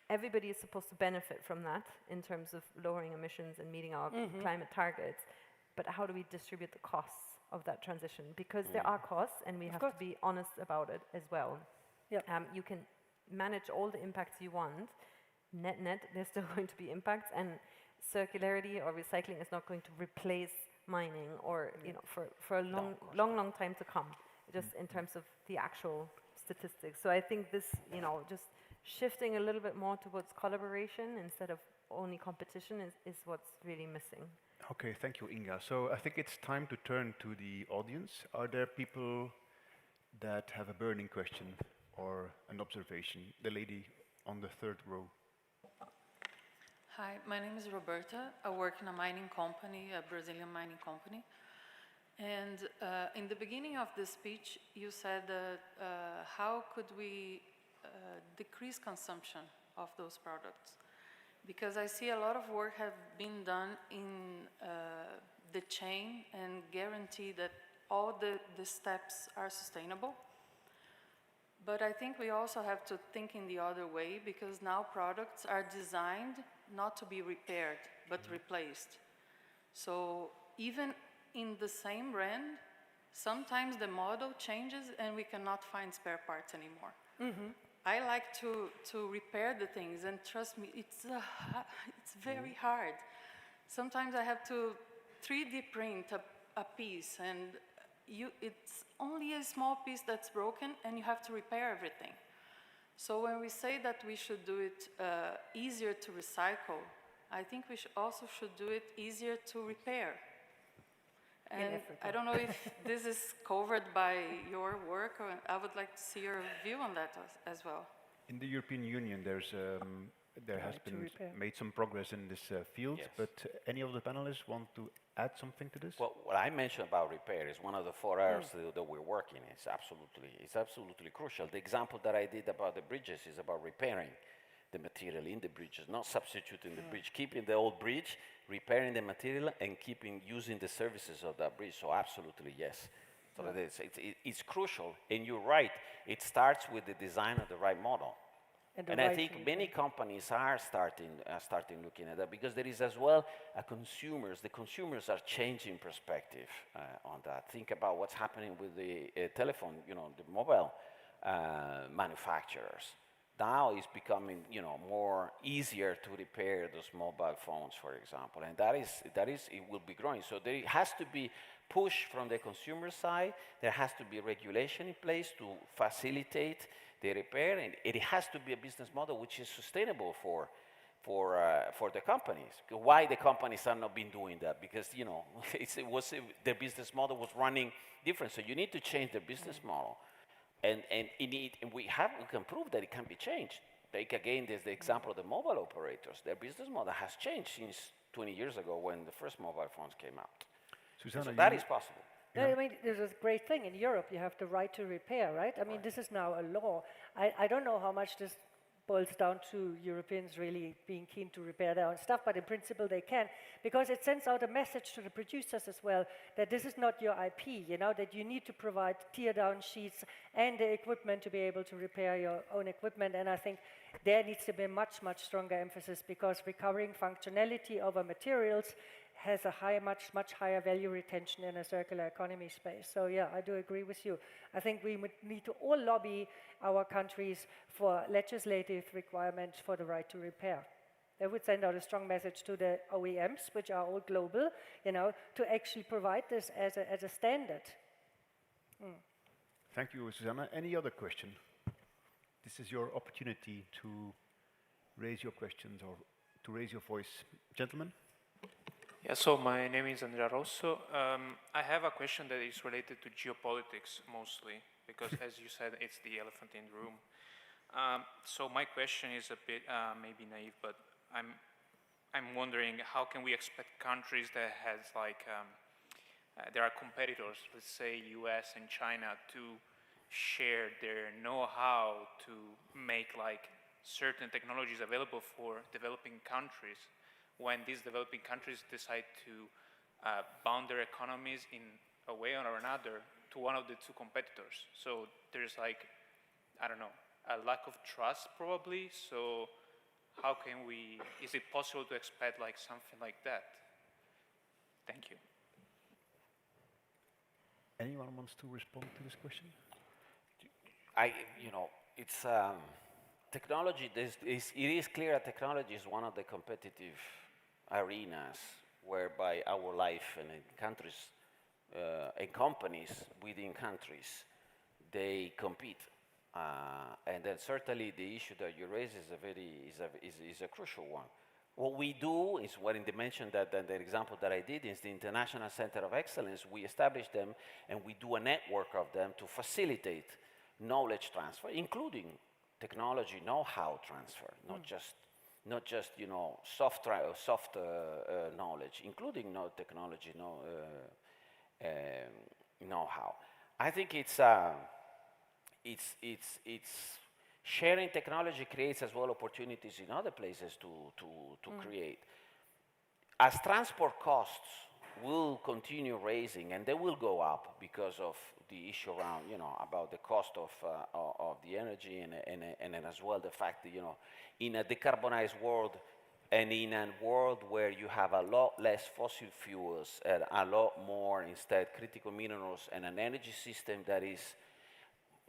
everybody is supposed to benefit from that in terms of lowering emissions and meeting our climate targets. But how do we distribute the costs of that transition? Because there are costs, and we have to be honest about it as well. Yep. You can manage all the impacts you want. Net, there's still going to be impacts, and circularity or recycling is not going to replace mining, or for a long time to come, just in terms of the actual statistics. So I think this, just shifting a little bit more towards collaboration instead of only competition is what's really missing. Okay, thank you, Inga. So I think it's time to turn to the audience. Are there people that have a burning question or an observation? The lady on the third row. Hi, my name is Roberta. I work in a mining company, a Brazilian mining company. And in the beginning of the speech, you said that how could we decrease consumption of those products? Because I see a lot of work have been done in the chain and guarantee that all the steps are sustainable. But I think we also have to think in the other way, because now products are designed not to be repaired, but replaced. So even in the same brand, sometimes the model changes and we cannot find spare parts anymore. I like to repair the things, and trust me, it's very hard. Sometimes I have to 3D print a piece, and it's only a small piece that's broken, and you have to repair everything. So when we say that we should do it easier to recycle, I think we also should do it easier to repair. And I don't know if this is covered by your work, or I would like to see your view on that as well. In the European Union, there has been made some progress in this field, Yes. but any of the panelists want to add something to this? Well, what I mentioned about repair is one of the 4 areas that we're working. It's absolutely crucial. The example that I did about the bridges is about repairing the material in the bridges, not substituting the bridge, keeping the old bridge, repairing the material, and using the services of that bridge. So absolutely yes. So it's crucial, and you're right. It starts with the design of the right model. And I think many companies are starting looking at that, because there is as well the consumers are changing perspective on that. Think about what's happening with the telephone, the mobile manufacturers. Now it's becoming, more easier to repair those mobile phones, for example, and that is it will be growing. So there has to be push from the consumer side. There has to be regulation in place to facilitate the repair, and it has to be a business model which is sustainable for the companies. Why the companies have not been doing that? Because their business model was running different. So you need to change the business model. And we can prove that it can be changed. Take again, there's the example of the mobile operators. Their business model has changed since 20 years ago when the first mobile phones came out. Susanne, so that is possible. No, I mean, there's a great thing. In Europe, you have the right to repair, right? I mean, this is now a law. I don't know how much this boils down to Europeans really being keen to repair their own stuff, but in principle they can, because it sends out a message to the producers as well that this is not your IP, that you need to provide tear-down sheets and the equipment to be able to repair your own equipment. And I think there needs to be a much, much stronger emphasis, because recovering functionality over materials has a much higher value retention in a circular economy space. So yeah, I do agree with you. I think we would need to all lobby our countries for legislative requirements for the right to repair. That would send out a strong message to the OEMs, which are all global, to actually provide this as a standard. Thank you, Susanne. Any other question? This is your opportunity to raise your questions or to raise your voice. Gentlemen? Yeah, so my name is Andrea Rosso. I have a question that is related to geopolitics mostly, because as you said, it's the elephant in the room. So my question is a bit maybe naive, but I'm wondering, how can we expect countries that has there are competitors, let's say US and China, to share their know-how to make certain technologies available for developing countries, when these developing countries decide to bound their economies in a way or another to one of the two competitors. So there's I don't know, a lack of trust probably. So how can is it possible to expect something like that? Thank you. Anyone wants to respond to this question? It's technology. It is clear that technology is one of the competitive arenas whereby our life and in countries and companies within countries, they compete. And then certainly the issue that you raise is a crucial one. What we do is what in the mention that the example that I did is the International Center of Excellence. We establish them and we do a network of them to facilitate knowledge transfer, including technology know-how transfer, not just you know soft knowledge, including technology know-how. I think it's sharing technology creates as well opportunities in other places to create. As transport costs will continue raising, and they will go up because of the issue around, you know, about the cost of the energy and as well the fact that, you know, in a decarbonized world and in a world where you have a lot less fossil fuels and a lot more instead critical minerals and an energy system that is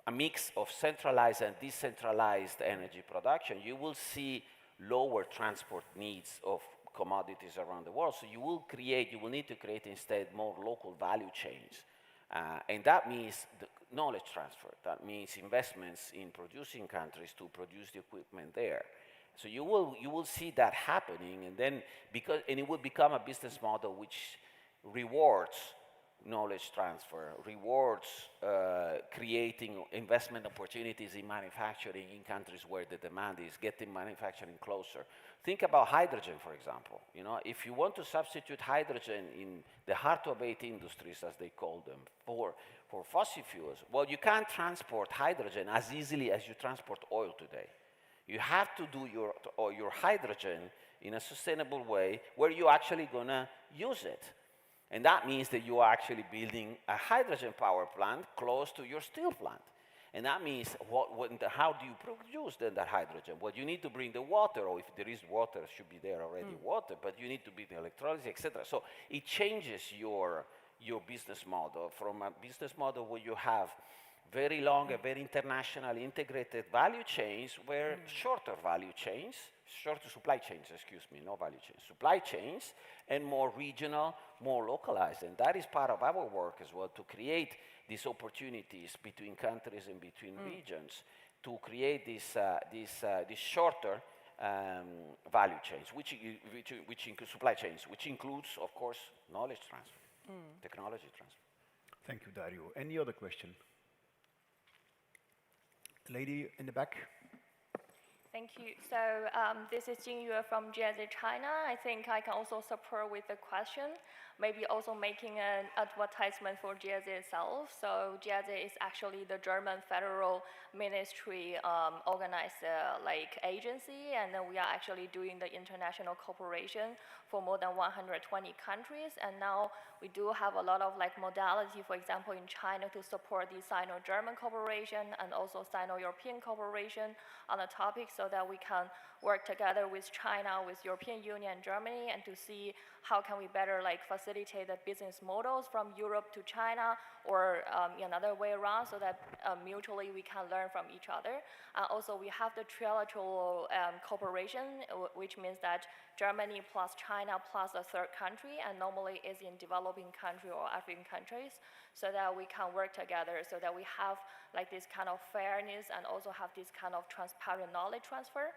a mix of centralized and decentralized energy production, you will see lower transport needs of commodities around the world. So you will need to create instead more local value chains. And that means the knowledge transfer. That means investments in producing countries to produce the equipment there. So you will see that happening, and then it will become a business model which rewards knowledge transfer, rewards creating investment opportunities in manufacturing in countries where the demand is, getting manufacturing closer. Think about hydrogen, for example. You know, if you want to substitute hydrogen in the hard-to-abate industries, as they call them, for fossil fuels, well, you can't transport hydrogen as easily as you transport oil today. You have to do your hydrogen in a sustainable way where you're actually going to use it. And that means that you are actually building a hydrogen power plant close to your steel plant. And that means how do you produce then that hydrogen? Well, you need to bring the water, or if there is water, should be there already water, but you need to bring the electrolysis, etc. So it changes your business model from a business model where you have very long and very international integrated value chains where shorter supply chains, supply chains, and more regional, more localized. And that is part of our work as well, to create these opportunities between countries and between regions, to create these shorter value chains, which include supply chains, which includes, of course, knowledge transfer, technology transfer. Thank you, Dario. Any other question? Lady in the back. Thank you. So this is Yves from GIZ China. I think I can also support with the question, maybe also making an advertisement for GIZ itself. So GIZ is actually the German federal ministry organized agency, and we are actually doing the international cooperation for more than 120 countries. And now we do have a lot of modality, for example, in China to support the Sino-German cooperation and also Sino-European cooperation on the topic, so that we can work together with China, with European Union and Germany, and to see how can we better facilitate the business models from Europe to China, or another way around, so that mutually we can learn from each other. Also, we have the trilateral cooperation, which means that Germany plus China plus a third country, and normally is in developing country or African countries, so that we can work together, so that we have this kind of fairness and also have this kind of transparent knowledge transfer.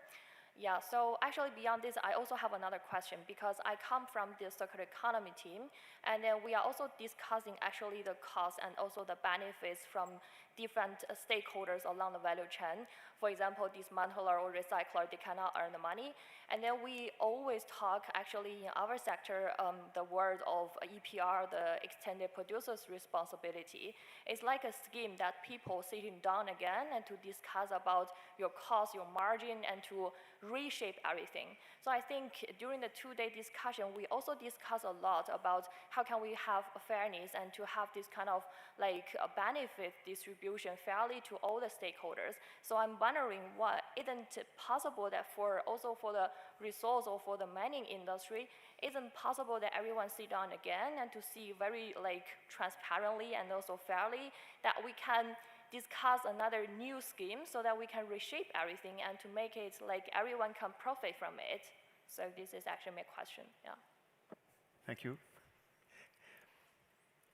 Yeah, so actually beyond this, I also have another question, because I come from the circular economy team, and then we are also discussing actually the costs and also the benefits from different stakeholders along the value chain. For example, dismantler or recycler, they cannot earn the money. And then we always talk, actually in our sector, the word of EPR, the extended producer's responsibility. It's like a scheme that people sitting down again and to discuss about your cost, your margin, and to reshape everything. So I think during the two-day discussion, we also discuss a lot about how can we have a fairness and to have this kind of a benefit distribution fairly to all the stakeholders. So I'm wondering, what isn't it possible that also for the resource or for the mining industry, isn't possible that everyone sit down again and to see very transparently and also fairly that we can discuss another new scheme, so that we can reshape everything and to make it everyone can profit from it. So this is actually my question. Yeah. Thank you.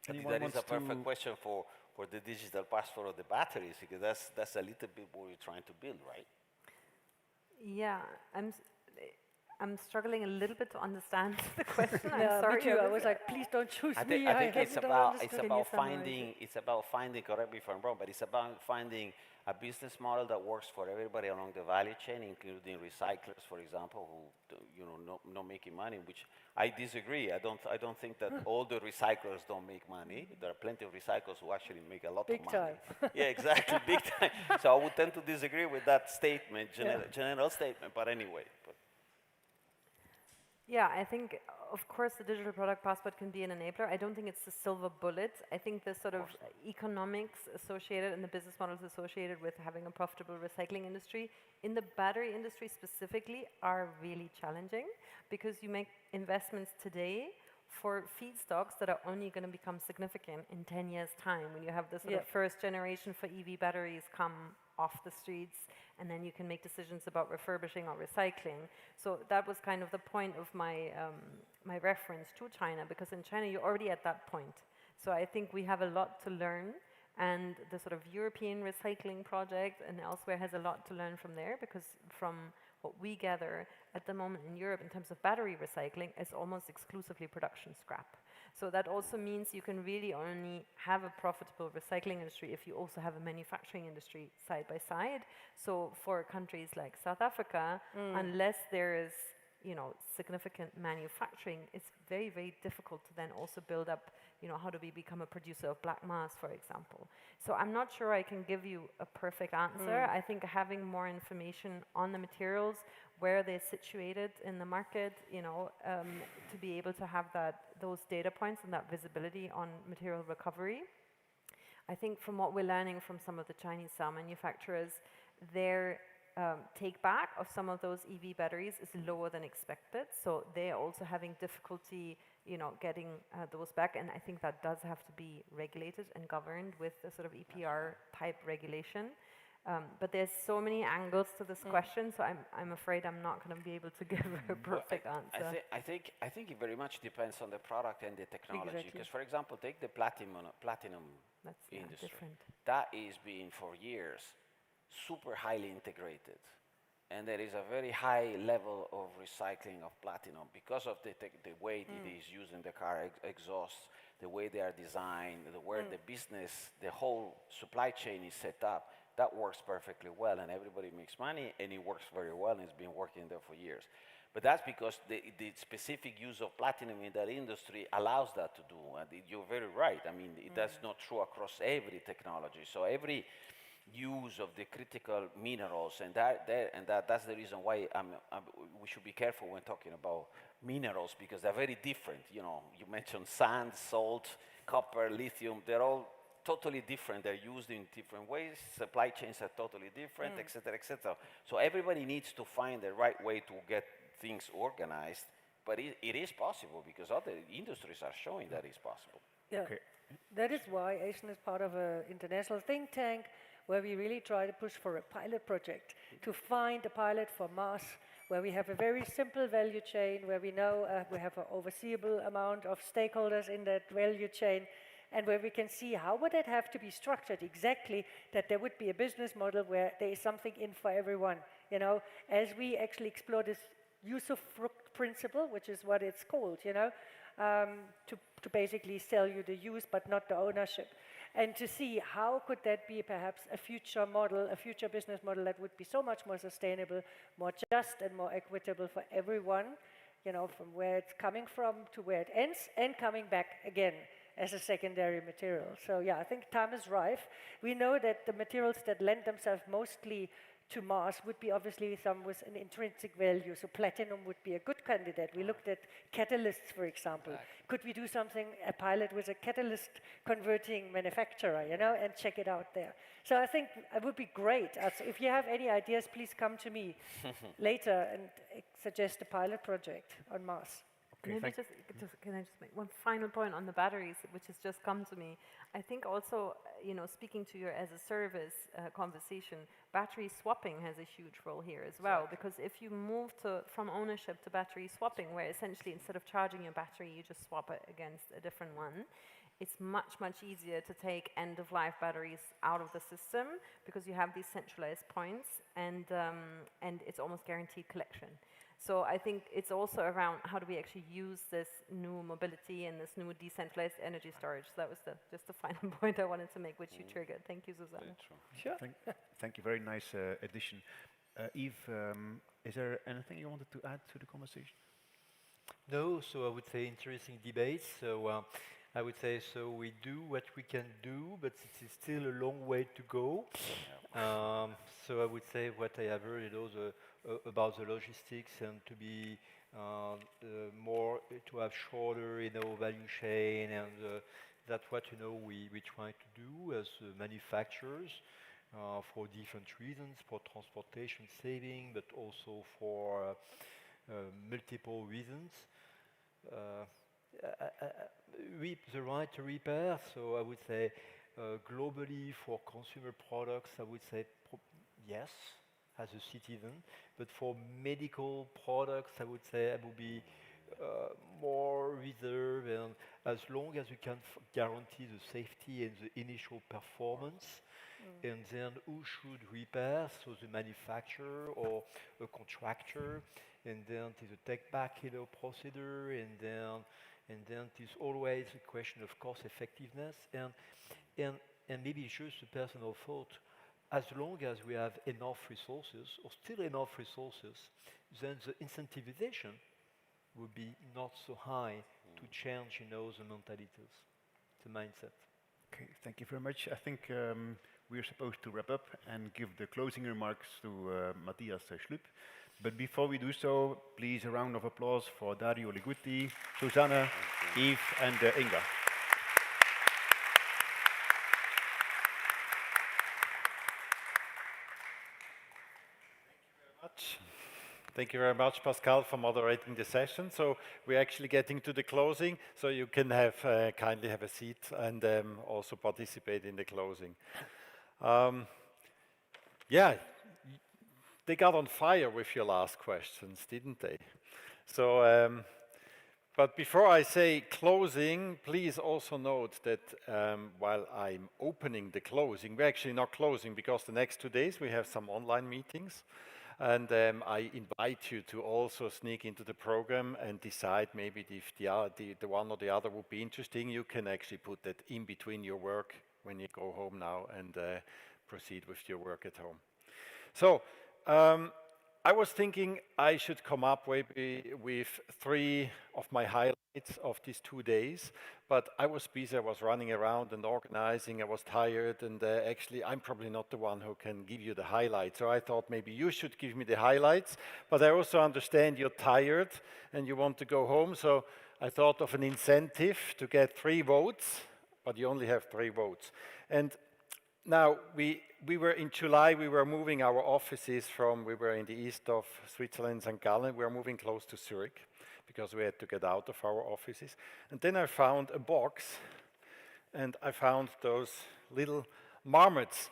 I think Anyone that is wants a perfect to- question for the digital passport of the batteries, because that's a little bit what we're trying to build, right? Yeah, I'm struggling a little bit to understand the question. I'm Yeah, sorry. me too. I was like, please don't choose me. I think it's haven't about understood. finding. Correct me if I'm wrong, but it's about finding a business model that works for everybody along the value chain, including recyclers, for example, who not making money. Which I disagree. I don't think that all the recyclers don't make money. There are plenty of recyclers who actually make a lot Big of money. time. Yeah, exactly, big time. So I would tend to disagree with that statement, general statement. But anyway. Yeah, I think, of course, the digital product passport can be an enabler. I don't think it's the silver bullet. I think the sort of economics associated and the business models associated with having a profitable recycling industry in the battery industry specifically are really challenging, because you make investments today for feedstocks that are only going to become significant in 10 years' time, when you have the sort of first generation for EV batteries come off the streets, and then you can make decisions about refurbishing or recycling. So that was kind of the point of my, my reference to China, because in China you're already at that point. So I think we have a lot to learn, and the sort of European recycling project and elsewhere has a lot to learn from there, because from what we gather at the moment in Europe in terms of battery recycling is almost exclusively production scrap. So that also means you can really only have a profitable recycling industry if you also have a manufacturing industry side by side. So for countries like South Africa, unless there is, you know, significant manufacturing, it's very, very difficult to then also build up, you know, how do we become a producer of black mass, for example. So I'm not sure I can give you a perfect answer. I think having more information on the materials, where they're situated in the market, you know, to be able to have those data points and that visibility on material recovery. I think from what we're learning from some of the Chinese cell manufacturers, their take back of some of those EV batteries is lower than expected. So they're also having difficulty, you know, getting those back. And I think that does have to be regulated and governed with the sort of EPR type regulation. But there's so many angles to this question, so I'm afraid I'm not going to be able to give a perfect answer. I think it very much depends on the product and the technology. Exactly. Because, for example, take the platinum That's industry. different. That is being for years super highly integrated, and there is a very high level of recycling of platinum because of the way it is used in the car exhaust, the way they are designed, where the business, the whole supply chain is set up. That works perfectly well, and everybody makes money, and it works very well, and it's been working there for years. But that's because the specific use of platinum in that industry allows that to do. And you're very right. I mean, that's not true across every technology. So every use of the critical minerals, and that's the reason why we should be careful when talking about minerals, because they're very different. You know, you mentioned sand, salt, copper, lithium. They're all totally different. They're used in different ways. Supply chains are totally different, et cetera, et cetera. So everybody needs to find the right way to get things organized. But it is possible, because other industries are showing that it's possible. Yeah. Okay. That is why ACEN is part of an international think tank where we really try to push for a pilot project to find a pilot for mass, where we have a very simple value chain, where we know we have an overseeable amount of stakeholders in that value chain, and where we can see how would it have to be structured exactly that there would be a business model where there is something in for everyone. You know, as we actually explore this use of fruit principle, which is what it's called, you know, to basically sell you the use but not the ownership. And to see how could that be perhaps a future model, a future business model that would be so much more sustainable, more just and more equitable for everyone, you know, from where it's coming from to where it ends and coming back again as a secondary material. So yeah, I think time is ripe. We know that the materials that lend themselves mostly to mass would be obviously some with an intrinsic value. So platinum would be a good candidate. We looked at catalysts, for example. Could we do something, a pilot with a catalyst converting manufacturer, you know, and check it out there. So I think it would be great. If you have any ideas, please come to me later and suggest a pilot project on mass. Okay, Maybe can I just make one final point on the batteries, which has just come to me. I think also, speaking to your as a service conversation, battery swapping has a huge role here as well. Because if you move from ownership to battery swapping, where essentially instead of charging your battery, you just swap it against a different one, it's much easier to take end-of-life batteries out of the system because you have these centralized points, and it's almost guaranteed collection. So I think it's also around how do we actually use this new mobility and this new decentralized energy storage. So that was just the final point I wanted to make, which you triggered. Thank you, Susanne. Sure. Thank you. Very nice addition. Yves, is there anything you wanted to add to the conversation? No, so I would say interesting debates. So I would say so we do what we can do, but it is still a long way to go. So I would say what I have heard about the logistics and to be more to have shorter, value chain, and that's what we try to do as manufacturers for different reasons, for transportation saving, but also for multiple reasons. The right to repair, so I would say globally for consumer products, I would say yes, as a citizen, but for medical products, I would say I would be more reserved, and as long as you can guarantee the safety and the initial performance, and then who should repair, so the manufacturer or a contractor, and then it is a take-back procedure, and then it is always a question of cost effectiveness, and maybe just a personal thought. As long as we have enough resources, or still enough resources, then the incentivization will be not so high to change, the mentalities, the mindset. Okay, thank you very much. I think we're supposed to wrap up and give the closing remarks to Matthias Schlup. But before we do so, please a round of applause for Dario Liguti, Susanne, Yves, and Inga. Thank you very much, Pascal, for moderating the session. So we're actually getting to the closing, so you can kindly have a seat and also participate in the closing. Yeah, they got on fire with your last questions, didn't they? So, but before I say closing, please also note that while I'm opening the closing, we're actually not closing because the next 2 days we have some online meetings. And I invite you to also sneak into the program and decide maybe if the one or the other would be interesting. You can actually put that in between your work when you go home now and proceed with your work at home. So I was thinking I should come up with 3 of my highlights of these 2 days, but I was busy, I was running around and organizing, I was tired, and actually I'm probably not the one who can give you the highlights, so I thought maybe you should give me the highlights, but I also understand you're tired and you want to go home, so I thought of an incentive to get 3 votes, but you only have 3 votes. And now, we were in July, we were moving our offices we were in the east of Switzerland, St. Gallen, we were moving close to Zurich because we had to get out of our offices. And then I found a box and I found those little marmots.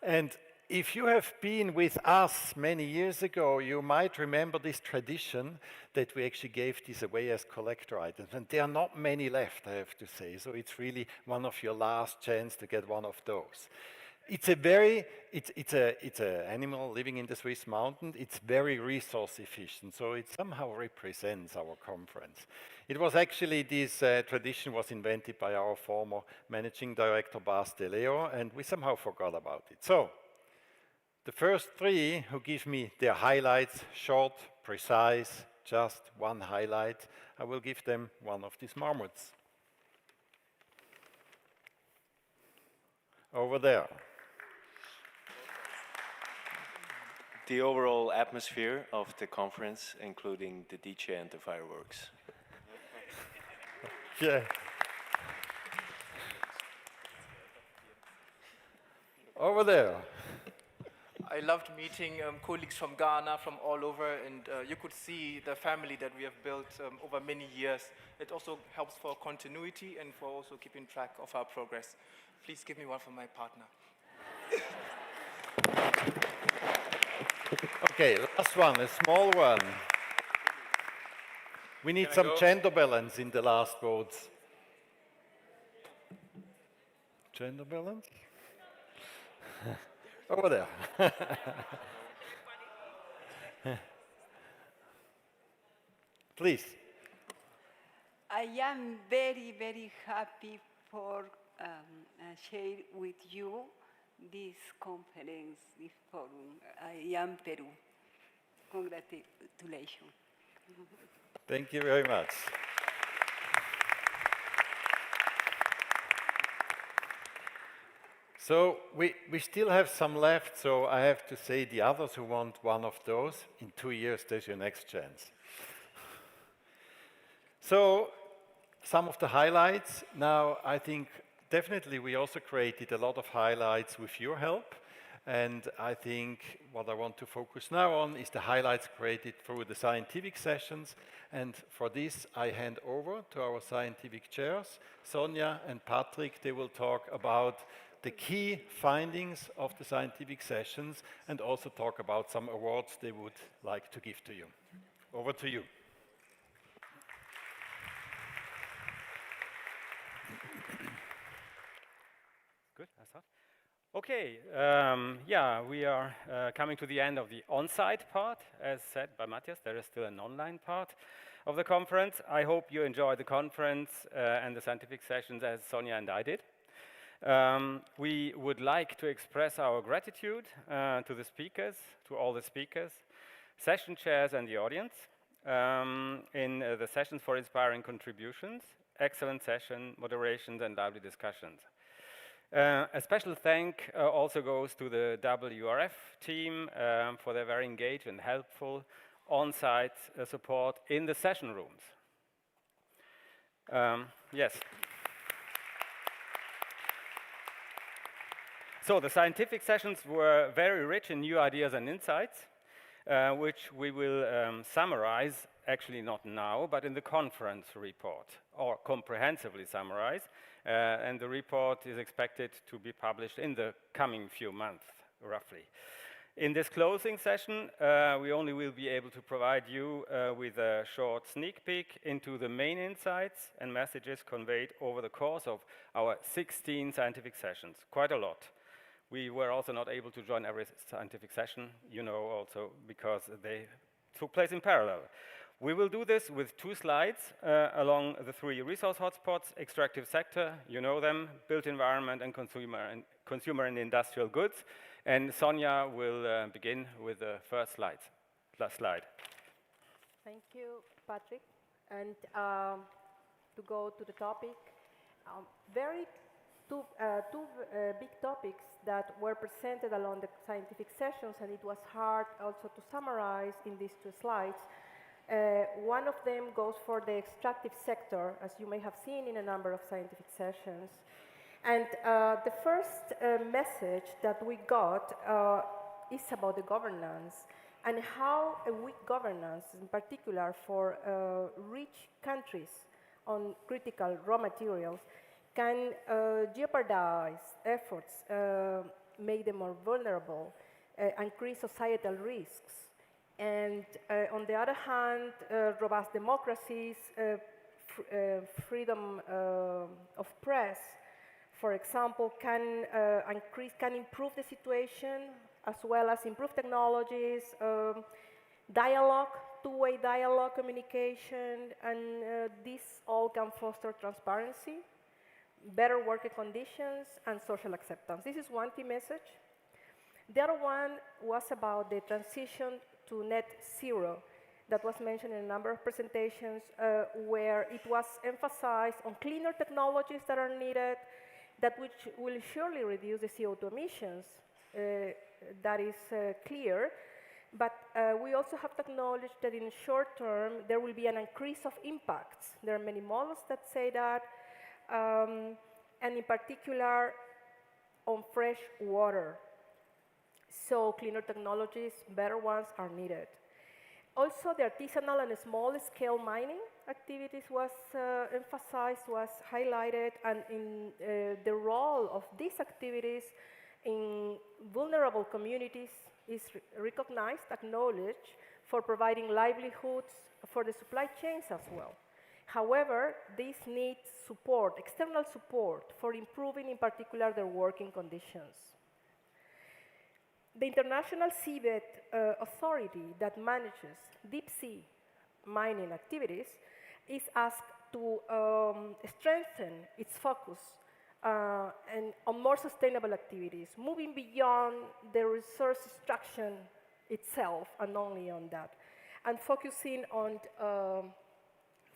And if you have been with us many years ago, you might remember this tradition that we actually gave these away as collector items. And there are not many left, I have to say. So it's really one of your last chance to get one of those. It's an animal living in the Swiss mountain. It's very resource efficient. So it somehow represents our conference. It was actually, this tradition was invented by our former managing director, Bas de Leo, and we somehow forgot about it. So, the first 3 who give me their highlights, short, precise, just one highlight, I will give them one of these marmots. Over there. The overall atmosphere of the conference, including the DJ and the fireworks. Yeah. Over there. I loved meeting colleagues from Ghana, from all over, and you could see the family that we have built over many years. It also helps for continuity and for also keeping track of our progress. Please give me one for my partner. Okay, last one, a small one. We need some gender balance in the last votes. Gender balance? Over there. Please. I am very, very happy for share with you this conference, this forum. I am Peru. Congratulations. Thank you very much. So we still have some left, so I have to say the others who want one of those, in 2 years, there's your next chance. So some of the highlights. Now, I think definitely we also created a lot of highlights with your help. And I think what I want to focus now on is the highlights created through the scientific sessions. And for this, I hand over to our scientific chairs, Sonja and Patrick. They will talk about the key findings of the scientific sessions and also talk about some awards they would like to give to you. Over to you. Good, I thought. Okay, yeah, we are coming to the end of the on-site part. As said by Matthias, there is still an online part of the conference. I hope you enjoyed the conference and the scientific sessions as Sonja and I did. We would like to express our gratitude to the speakers, to all the speakers, session chairs and the audience in the sessions for inspiring contributions, excellent session, moderations and lively discussions. A special thank also goes to the WRF team for their very engaged and helpful on-site support in the session rooms. Yes. So the scientific sessions were very rich in new ideas and insights, which we will summarize, actually not now, but in the conference report, or comprehensively summarize. And the report is expected to be published in the coming few months, roughly. In this closing session, we only will be able to provide you with a short sneak peek into the main insights and messages conveyed over the course of our 16 scientific sessions, quite a lot. We were also not able to join every scientific session, you know, also because they took place in parallel. We will do this with 2 slides along the 3 resource hotspots, extractive sector, you know them, built environment and consumer and industrial goods. And Sonja will begin with the first slide. Thank you, Patrick. And to go to the topic, two big topics that were presented along the scientific sessions, and it was hard also to summarize in these 2 slides. One of them goes for the extractive sector, as you may have seen in a number of scientific sessions. And the first message that we got is about the governance and how a weak governance, in particular for rich countries on critical raw materials, can jeopardize efforts, make them more vulnerable, increase societal risks. And on the other hand, robust democracies, freedom of press, for example, can improve the situation, as well as improve technologies, dialogue, two-way dialogue, communication, and this all can foster transparency, better working conditions, and social acceptance. This is one key message. The other one was about the transition to net zero that was mentioned in a number of presentations where it was emphasized on cleaner technologies that are needed, that which will surely reduce the CO2 emissions. That is clear. But we also have to acknowledge that in the short term, there will be an increase of impacts. There are many models that say that, and in particular on fresh water. So cleaner technologies, better ones are needed. Also, the artisanal and small-scale mining activities was emphasized, was highlighted, and in the role of these activities in vulnerable communities is recognized, acknowledged, for providing livelihoods for the supply chains as well. However, this needs support, external support, for improving, in particular, their working conditions. The International Seabed Authority that manages deep-sea mining activities is asked to strengthen its focus and on more sustainable activities, moving beyond the resource extraction itself and only on that, and focusing on,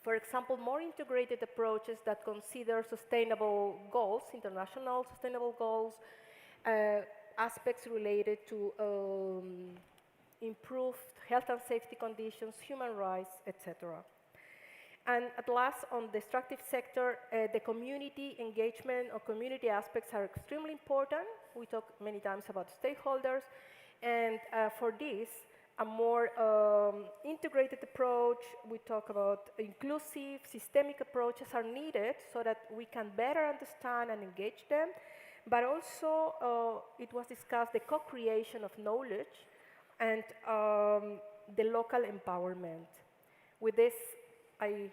for example, more integrated approaches that consider sustainable goals, international sustainable goals, aspects related to improved health and safety conditions, human rights, etc. And at last, on the extractive sector, the community engagement or community aspects are extremely important. We talk many times about stakeholders, and for this, a more integrated approach, we talk about inclusive, systemic approaches are needed so that we can better understand and engage them. But also, it was discussed the co-creation of knowledge and the local empowerment. With this, I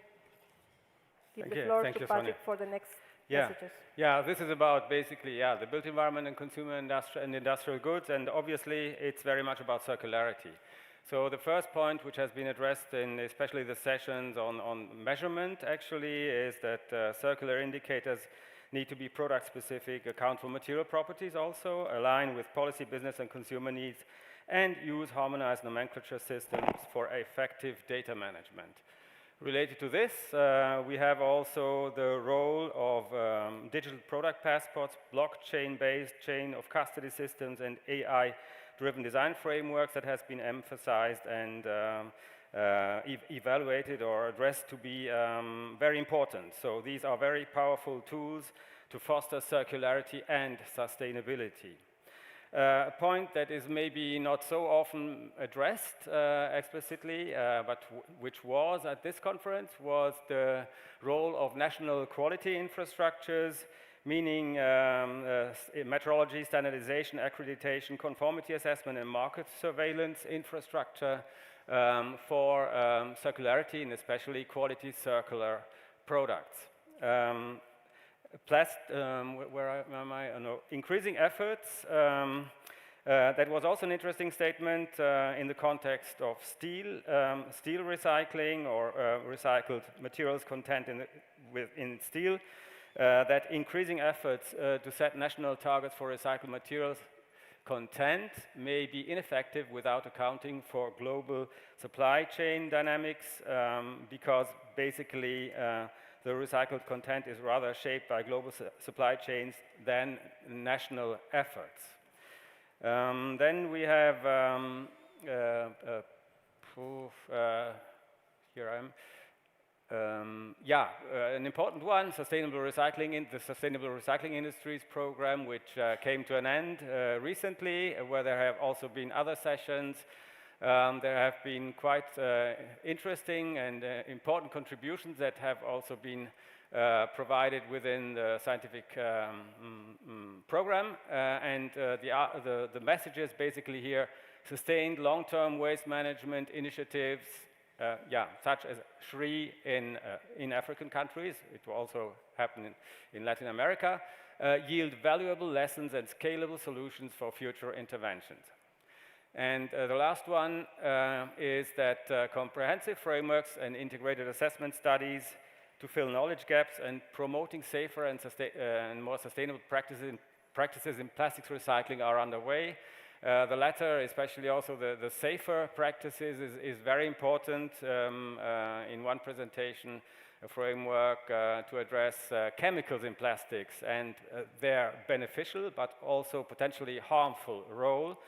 give the floor to Patrick for the next messages. Yeah, this is about basically, the built environment and consumer and industrial goods, and obviously it's very much about circularity. So the first point, which has been addressed in especially the sessions on measurement, actually, is that circular indicators need to be product-specific, account for material properties also, align with policy, business, and consumer needs, and use harmonized nomenclature systems for effective data management. Related to this, we have also the role of digital product passports, blockchain-based chain of custody systems, and AI-driven design frameworks that has been emphasized and evaluated or addressed to be very important. So these are very powerful tools to foster circularity and sustainability. A point that is maybe not so often addressed explicitly, but which was at this conference, was the role of national quality infrastructures, meaning metrology, standardization, accreditation, conformity assessment, and market surveillance infrastructure for circularity and especially quality circular products. Where am I? Oh, no. Increasing efforts. That was also an interesting statement in the context of steel recycling or recycled materials content in steel. That increasing efforts to set national targets for recycled materials content may be ineffective without accounting for global supply chain dynamics, because basically the recycled content is rather shaped by global supply chains than national efforts. Then we have, here I am. An important one, sustainable recycling in the Sustainable Recycling Industries program, which came to an end recently, where there have also been other sessions. There have been quite interesting and important contributions that have also been provided within the scientific program. And the messages basically here: sustained long-term waste management initiatives, such as SHRI in African countries. It will also happen in Latin America, yield valuable lessons and scalable solutions for future interventions. And the last one is that comprehensive frameworks and integrated assessment studies to fill knowledge gaps and promoting safer and more sustainable practices in plastics recycling are underway. The latter, especially also the safer practices, is very important. In one presentation, a framework to address chemicals in plastics and their beneficial but also potentially harmful role,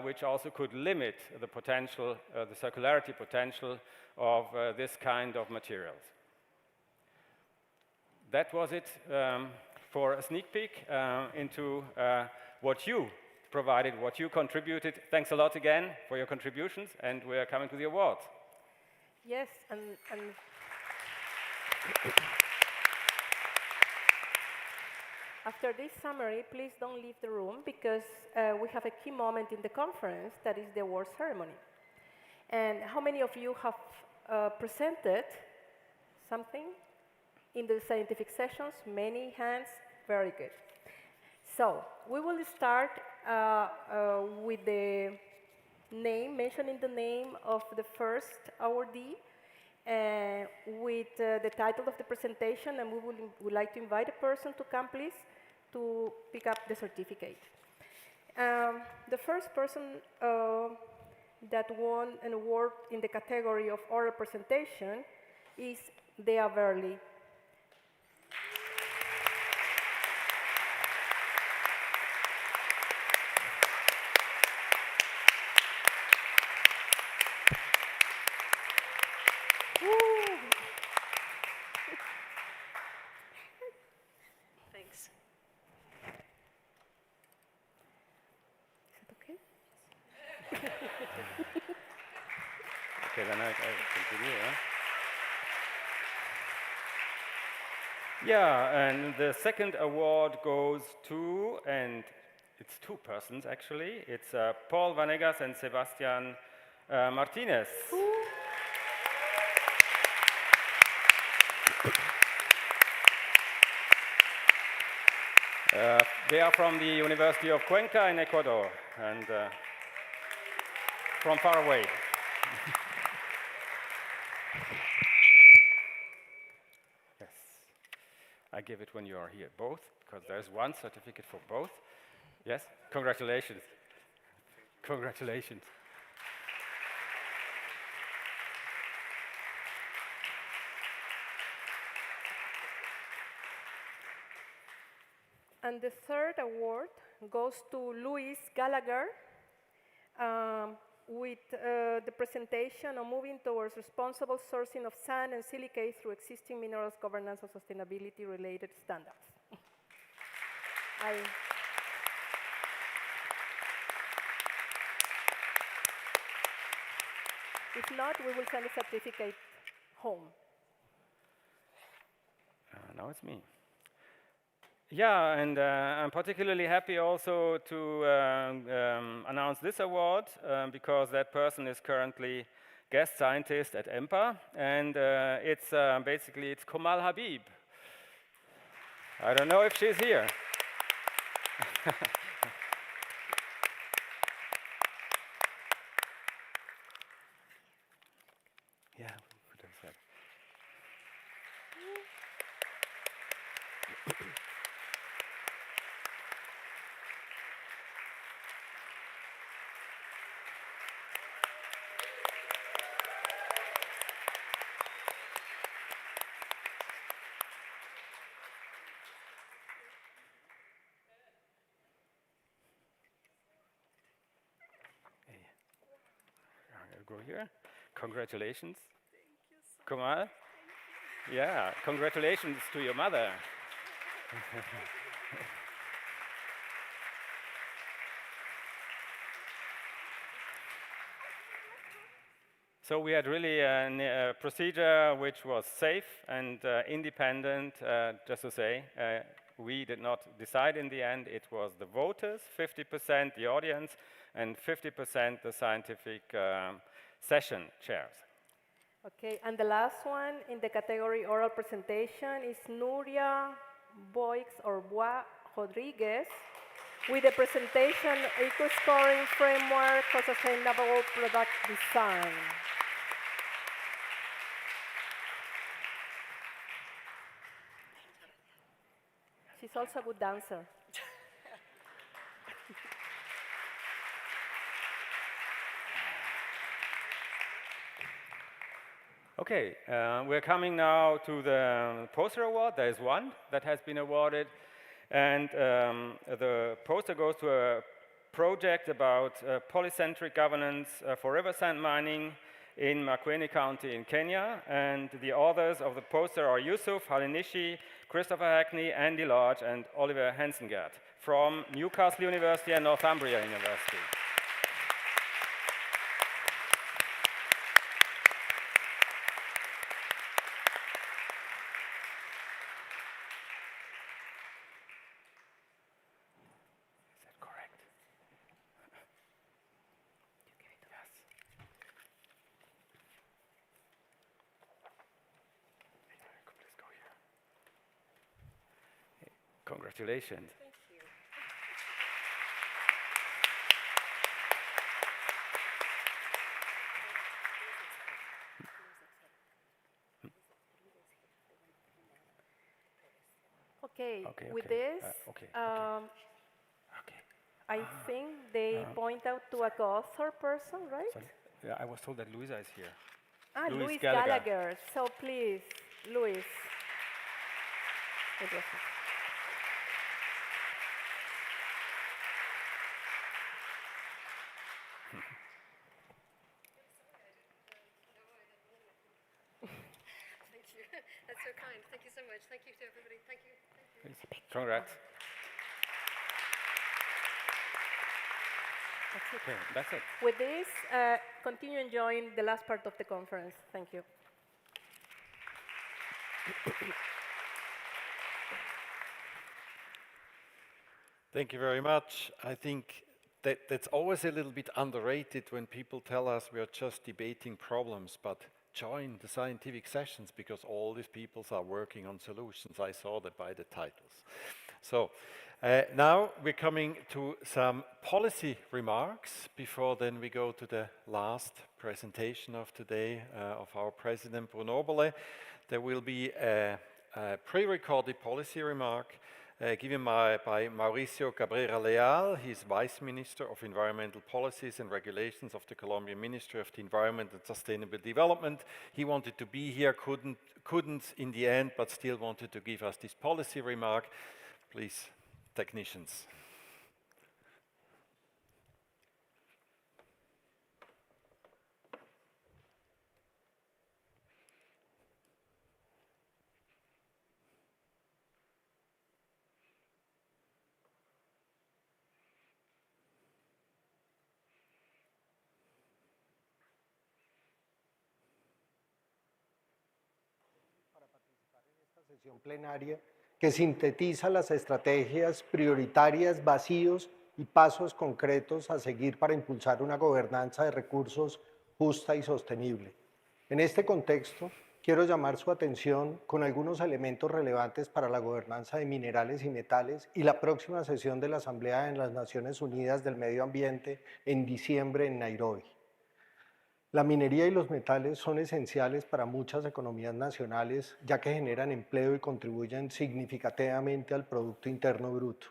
which also could limit the potential, the circularity potential of this kind of materials. That was it for a sneak peek into what you provided, what you contributed. Thanks a lot again for your contributions, and we are coming to the awards. Yes, and after this summary, please don't leave the room, because we have a key moment in the conference, that is the award ceremony. And how many of you have presented something in the scientific sessions? Many hands, very good. So we will start with the name, mentioning the name of the first awardee, with the title of the presentation, and we would like to invite a person to come, please, to pick up the certificate. The first person that won an award in the category of oral presentation is Dea Verley. Thanks. Is it okay? Okay, then I continue, huh? Yeah, and the second award goes to, and it's two persons actually. It's Paul Vanegas and Sebastian Martinez. They are from the University of Cuenca in Ecuador, and from far away. Yes, I give it when you are here, both, because there's one certificate for both. Yes, congratulations. Congratulations. And the third award goes to Louis Gallagher with the presentation on moving towards responsible sourcing of sand and silicates through existing minerals governance and sustainability related standards. If not, we will send a certificate home. Now it's me. Yeah, and I'm particularly happy also to announce this award because that person is currently guest scientist at EMPA, and it's basically it's Komal Habib. I don't know if she's here. Yeah, what is that? Go here. Congratulations. Thank you so Komal. Yeah, congratulations to your mother. So we had really a procedure which was safe and independent, just to say. We did not decide in the end. It was the voters, 50% the audience, and 50% the scientific session chairs. Okay, and the last one in the category oral presentation is Nuria Boix or Bois Rodriguez with the presentation Eco-Scoring Framework for Sustainable Product Design. She's also a good dancer. Okay, we're coming now to the poster award. There is one that has been awarded, and the poster goes to a project about polycentric governance for river sand mining in Makueni County in Kenya. And the authors of the poster are Yusuf Halinishi, Christopher Hackney, Andy Large, and Oliver Hensengert from Newcastle University and Northumbria University. Congratulations. Thank you. Okay, with this, I think they point out to a co-author person, right? Sorry? Yeah, I was told that Luisa is here. Ah, Luis Gallagher. So please, Luis. Thank you. That's so kind. Thank you so much. Thank you to everybody. Thank you. Thank you. Congrats. That's it. Okay, that's it. With this, continue enjoying the last part of the conference. Thank you. Thank you very much. I think that's always a little bit underrated when people tell us we are just debating problems, but join the scientific sessions because all these people are working on solutions. I saw that by the titles. So now we're coming to some policy remarks before then we go to the last presentation of today of our President Bruno Oberle. There will be a pre-recorded policy remark given by Mauricio Cabrera Leal. He's Vice Minister of Environmental Policies and Regulations of the Colombian Ministry of the Environment and Sustainable Development. He wanted to be here, couldn't in the end, but still wanted to give us this policy remark. Please, technicians. Sesión plenaria que sintetiza las estrategias prioritarias, vacíos y pasos concretos a seguir para impulsar una gobernanza de recursos justa y sostenible. En este contexto, quiero llamar su atención con algunos elementos relevantes para la gobernanza de minerales y metales y la próxima sesión de la Asamblea de las Naciones Unidas del Medio Ambiente en diciembre en Nairobi. La minería y los metales son esenciales para muchas economías nacionales, ya que generan empleo y contribuyen significativamente al Producto Interno Bruto.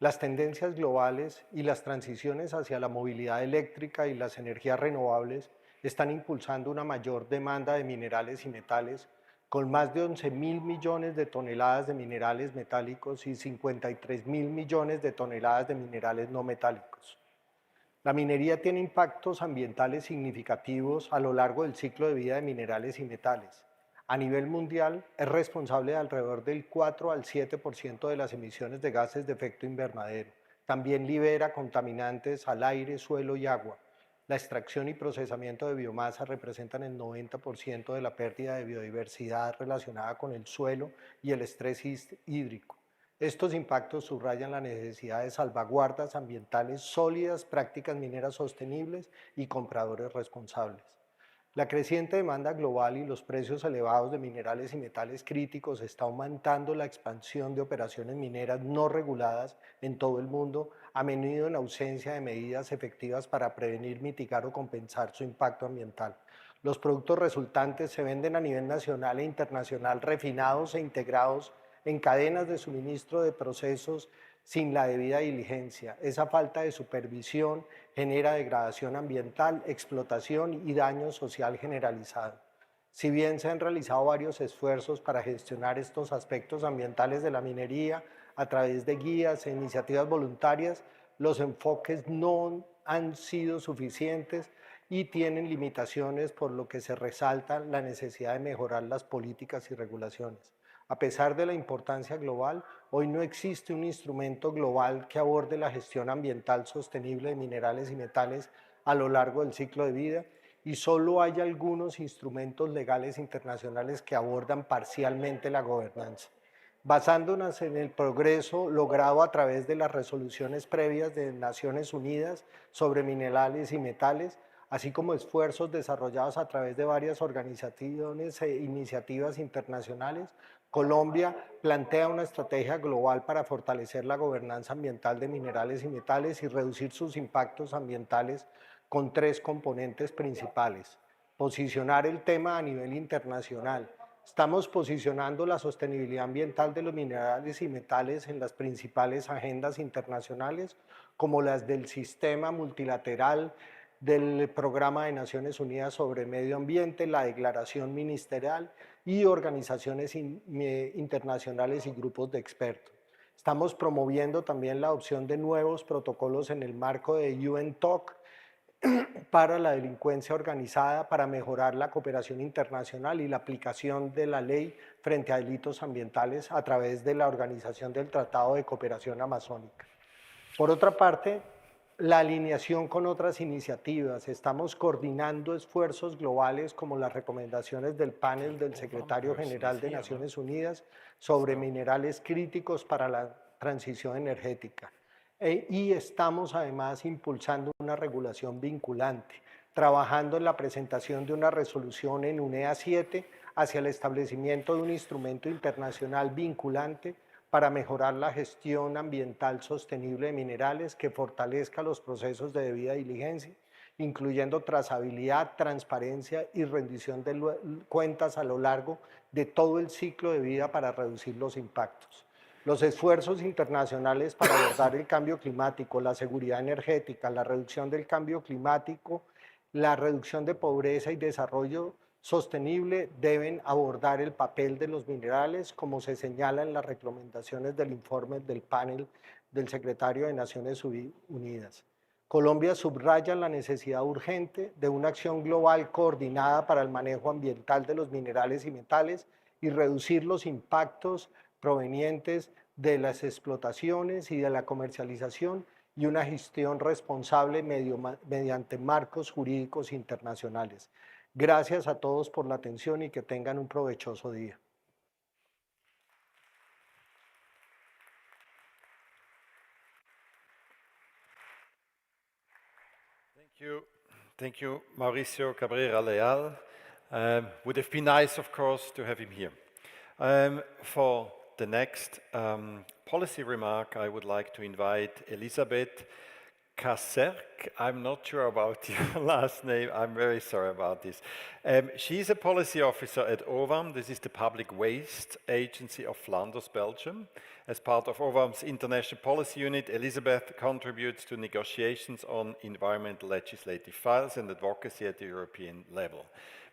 Las tendencias globales y las transiciones hacia la movilidad eléctrica y las energías renovables están impulsando una mayor demanda de minerales y metales, con más de 11.000 millones de toneladas de minerales metálicos y 53.000 millones de toneladas de minerales no metálicos. La minería tiene impactos ambientales significativos a lo largo del ciclo de vida de minerales y metales. A nivel mundial, es responsable de alrededor del 4 al 7% de las emisiones de gases de efecto invernadero. También libera contaminantes al aire, suelo y agua. La extracción y procesamiento de biomasa representan el 90% de la pérdida de biodiversidad relacionada con el suelo y el estrés hídrico. Estos impactos subrayan la necesidad de salvaguardas ambientales sólidas, prácticas mineras sostenibles y compradores responsables. La creciente demanda global y los precios elevados de minerales y metales críticos está aumentando la expansión de operaciones mineras no reguladas en todo el mundo, a menudo en ausencia de medidas efectivas para prevenir, mitigar o compensar su impacto ambiental. Los productos resultantes se venden a nivel nacional e internacional refinados e integrados en cadenas de suministro de procesos sin la debida diligencia. Esa falta de supervisión genera degradación ambiental, explotación y daño social generalizado. Si bien se han realizado varios esfuerzos para gestionar estos aspectos ambientales de la minería a través de guías e iniciativas voluntarias, los enfoques no han sido suficientes y tienen limitaciones, por lo que se resalta la necesidad de mejorar las políticas y regulaciones. A pesar de la importancia global, hoy no existe un instrumento global que aborde la gestión ambiental sostenible de minerales y metales a lo largo del ciclo de vida, y solo hay algunos instrumentos legales internacionales que abordan parcialmente la gobernanza. Basándonos en el progreso logrado a través de las resoluciones previas de Naciones Unidas sobre minerales y metales, así como esfuerzos desarrollados a través de varias organizaciones e iniciativas internacionales, Colombia plantea una estrategia global para fortalecer la gobernanza ambiental de minerales y metales y reducir sus impactos ambientales con 3 componentes principales. Posicionar el tema a nivel internacional. Estamos posicionando la sostenibilidad ambiental de los minerales y metales en las principales agendas internacionales, como las del sistema multilateral, del Programa de Naciones Unidas sobre Medio Ambiente, la Declaración Ministerial y organizaciones internacionales y grupos de expertos. Estamos promoviendo también la adopción de nuevos protocolos en el marco de UNTOC para la delincuencia organizada, para mejorar la cooperación internacional y la aplicación de la ley frente a delitos ambientales a través de la Organización del Tratado de Cooperación Amazónica. Por otra parte, la alineación con otras iniciativas. Estamos coordinando esfuerzos globales como las recomendaciones del panel del Secretario General de Naciones Unidas sobre minerales críticos para la transición energética. Y estamos además impulsando una regulación vinculante, trabajando en la presentación de una resolución en UNEA 7 hacia el establecimiento de un instrumento internacional vinculante para mejorar la gestión ambiental sostenible de minerales que fortalezca los procesos de debida diligencia, incluyendo trazabilidad, transparencia y rendición de cuentas a lo largo de todo el ciclo de vida para reducir los impactos. Los esfuerzos internacionales para abordar el cambio climático, la seguridad energética, la reducción del cambio climático, la reducción de pobreza y desarrollo sostenible deben abordar el papel de los minerales, como se señala en las recomendaciones del informe del panel del Secretario de Naciones Unidas. Colombia subraya la necesidad urgente de una acción global coordinada para el manejo ambiental de los minerales y metales y reducir los impactos provenientes de las explotaciones y de la comercialización, y una gestión responsable mediante marcos jurídicos internacionales. Gracias a todos por la atención y que tengan un provechoso día. Thank you, Mauricio Cabrera Leal. Would have been nice, of course, to have him here. For the next policy remark, I would like to invite Elisabeth Karcher. I'm not sure about your last name. I'm very sorry about this. She's a policy officer at OVAM. This is the Public Waste Agency of Flanders, Belgium. As part of OVAM's International Policy Unit, Elisabeth contributes to negotiations on environmental legislative files and advocacy at the European level.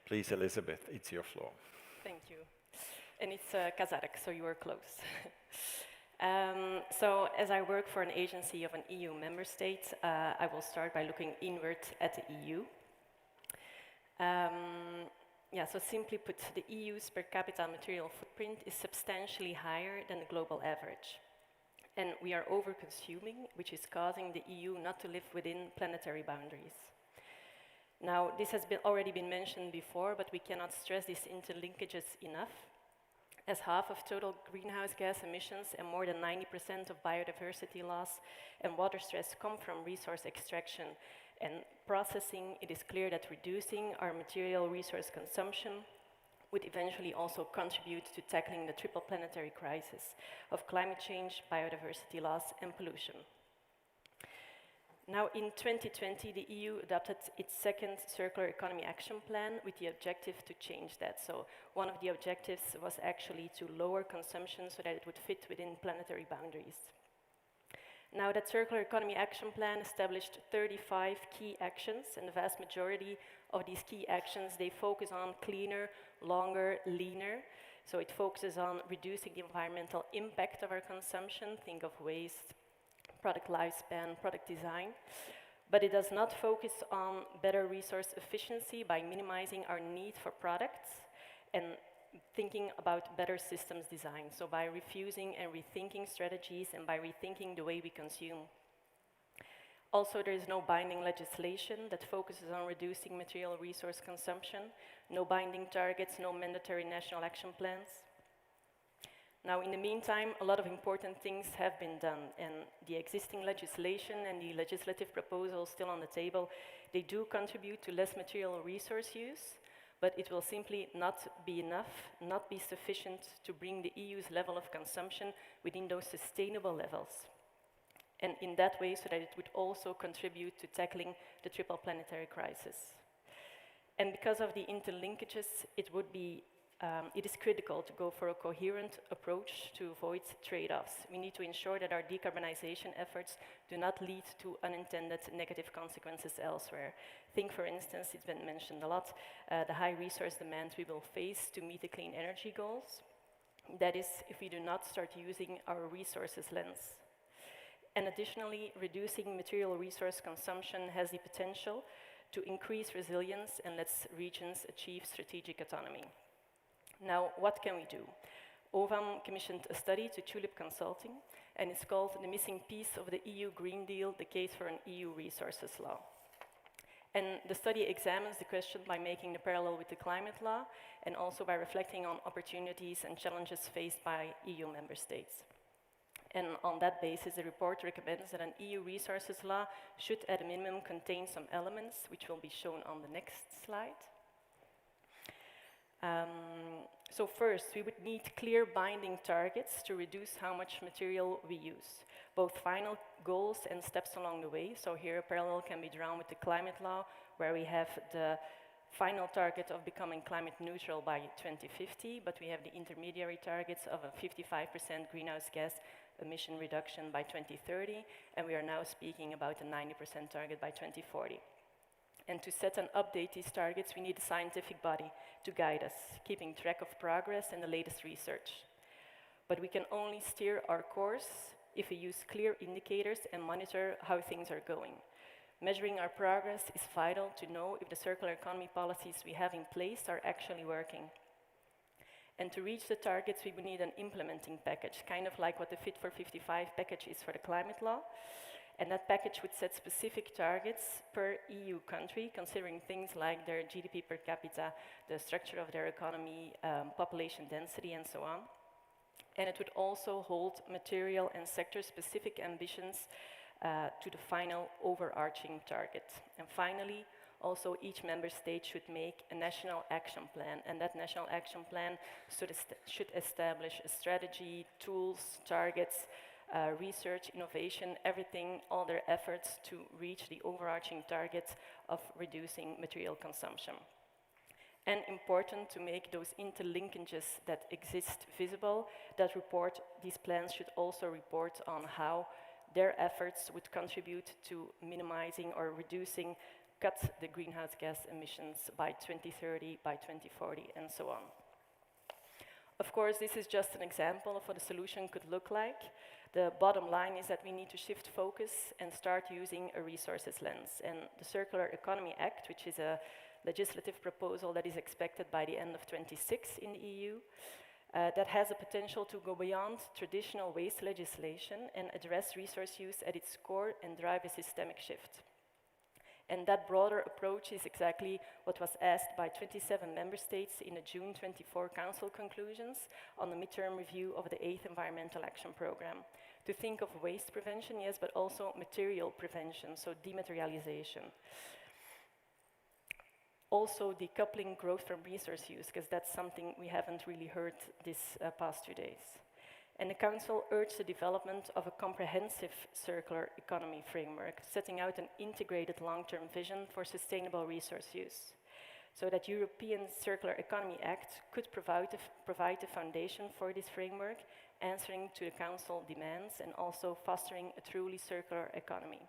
Please, Elisabeth, it's your floor. Thank you. And it's Kazarek, so you are close. So as I work for an agency of an EU member state, I will start by looking inward at the EU. So simply put, the EU's per capita material footprint is substantially higher than the global average. And we are over-consuming, which is causing the EU not to live within planetary boundaries. Now, this has already been mentioned before, but we cannot stress these interlinkages enough, as half of total greenhouse gas emissions and more than 90% of biodiversity loss and water stress come from resource extraction and processing. It is clear that reducing our material resource consumption would eventually also contribute to tackling the triple planetary crisis of climate change, biodiversity loss, and pollution. Now, in 2020, the EU adopted its second Circular Economy Action Plan with the objective to change that. So one of the objectives was actually to lower consumption so that it would fit within planetary boundaries. Now, that Circular Economy Action Plan established 35 key actions, and the vast majority of these key actions, they focus on cleaner, longer, leaner. So it focuses on reducing the environmental impact of our consumption, think of waste, product lifespan, product design, But it does not focus on better resource efficiency by minimizing our need for products and thinking about better systems design. So by refusing and rethinking strategies and by rethinking the way we consume. Also, there is no binding legislation that focuses on reducing material resource consumption, no binding targets, no mandatory national action plans. Now, in the meantime, a lot of important things have been done, and the existing legislation and the legislative proposals still on the table, they do contribute to less material resource use, but it will simply not be enough, not be sufficient to bring the EU's level of consumption within those sustainable levels. And in that way, so that it would also contribute to tackling the triple planetary crisis. And because of the interlinkages, it is critical to go for a coherent approach to avoid trade-offs. We need to ensure that our decarbonization efforts do not lead to unintended negative consequences elsewhere. Think, for instance, it's been mentioned a lot, the high resource demand we will face to meet the clean energy goals. That is, if we do not start using our resources lens. And additionally, reducing material resource consumption has the potential to increase resilience and let regions achieve strategic autonomy. Now, what can we do? OVAM commissioned a study to Tulip Consulting, and it's called The Missing Piece of the EU Green Deal, the Case for an EU Resources Law. And the study examines the question by making the parallel with the climate law, and also by reflecting on opportunities and challenges faced by EU member states. And on that basis, the report recommends that an EU resources law should at a minimum contain some elements, which will be shown on the next slide. So first, we would need clear binding targets to reduce how much material we use, both final goals and steps along the way. So here a parallel can be drawn with the climate law, where we have the final target of becoming climate neutral by 2050, but we have the intermediary targets of a 55% greenhouse gas emission reduction by 2030, and we are now speaking about a 90% target by 2040. And to set and update these targets, we need a scientific body to guide us, keeping track of progress and the latest research. But we can only steer our course if we use clear indicators and monitor how things are going. Measuring our progress is vital to know if the circular economy policies we have in place are actually working. And to reach the targets, we would need an implementing package, kind of like what the Fit for 55 package is for the climate law. And that package would set specific targets per EU country, considering things like their GDP per capita, the structure of their economy, population density, and so on. And it would also hold material and sector-specific ambitions to the final overarching target. And finally, also each member state should make a national action plan, and that national action plan should establish a strategy, tools, targets, research, innovation, everything, all their efforts to reach the overarching target of reducing material consumption. And important to make those interlinkages that exist visible, these plans should also report on how their efforts would contribute to minimizing or cut the greenhouse gas emissions by 2030, by 2040, and so on. Of course, this is just an example of what a solution could look like. The bottom line is that we need to shift focus and start using a resources lens. And the Circular Economy Act, which is a legislative proposal that is expected by the end of 2026 in the EU, that has the potential to go beyond traditional waste legislation and address resource use at its core and drive a systemic shift. And that broader approach is exactly what was asked by 27 member states in the June 24 Council conclusions on the midterm review of the 8th Environmental Action Programme. To think of waste prevention, yes, but also material prevention, so dematerialization. Also decoupling growth from resource use, because that's something we haven't really heard this past 2 days. And the Council urged the development of a comprehensive circular economy framework, setting out an integrated long-term vision for sustainable resource use, so that European Circular Economy Act could provide the foundation for this framework, answering to the Council demands and also fostering a truly circular economy.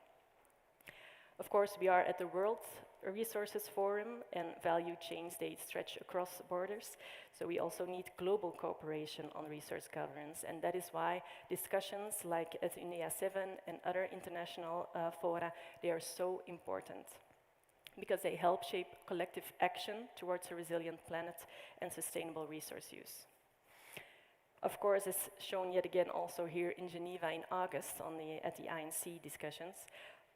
Of course, we are at the World Resources Forum and value chains, they stretch across borders. So we also need global cooperation on resource governance. And that is why discussions like at UNECE 7 and other international fora, they are so important, because they help shape collective action towards a resilient planet and sustainable resource use. Of course, as shown yet again also here in Geneva in August at the INC discussions,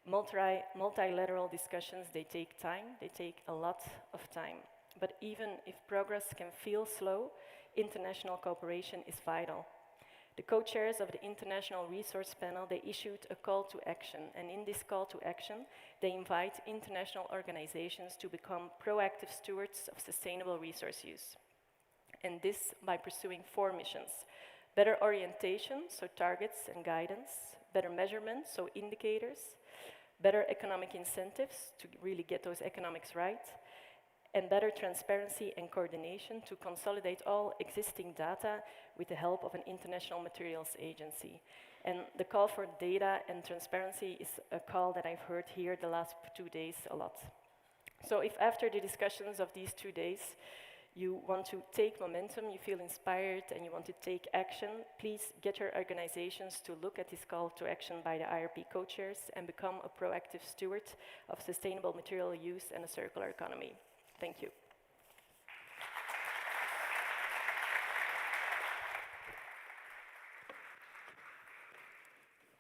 multilateral discussions, they take time, they take a lot of time. But even if progress can feel slow, international cooperation is vital. The co-chairs of the International Resource Panel, they issued a call to action, and in this call to action, they invite international organizations to become proactive stewards of sustainable resource use. And this by pursuing 4 missions: better orientation, so targets and guidance; better measurement, so indicators; better economic incentives to really get those economics right; and better transparency and coordination to consolidate all existing data with the help of an international materials agency. And the call for data and transparency is a call that I've heard here the last 2 days a lot. So if after the discussions of these 2 days, you want to take momentum, you feel inspired, and you want to take action, please get your organizations to look at this call to action by the IRP co-chairs and become a proactive steward of sustainable material use and a circular economy. Thank you.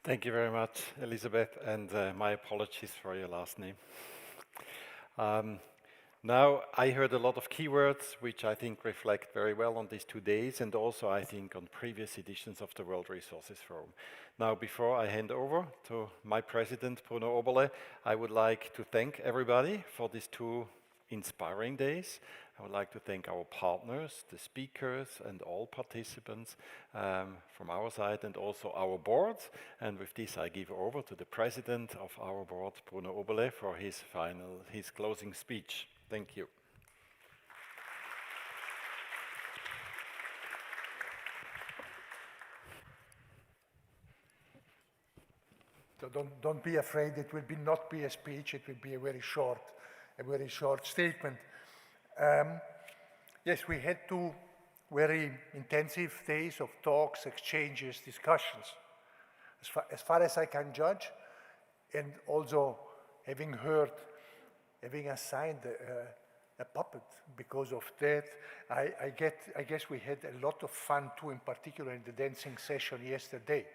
Thank you very much, Elisabeth, and my apologies for your last name. Now, I heard a lot of keywords, which I think reflect very well on these 2 days, and also I think on previous editions of the World Resources Forum. Now, before I hand over to my president, Bruno Oberle, I would like to thank everybody for these 2 inspiring days. I would like to thank our partners, the speakers, and all participants from our side, and also our board. And with this, I give over to the president of our board, Bruno Oberle, for his closing speech. Thank you. So don't be afraid. It will not be a speech. It will be a very short statement. Yes, we had 2 very intensive days of talks, exchanges, discussions. As far as I can judge, and also having assigned a puppet because of that, I guess we had a lot of fun too, in particular in the dancing session yesterday.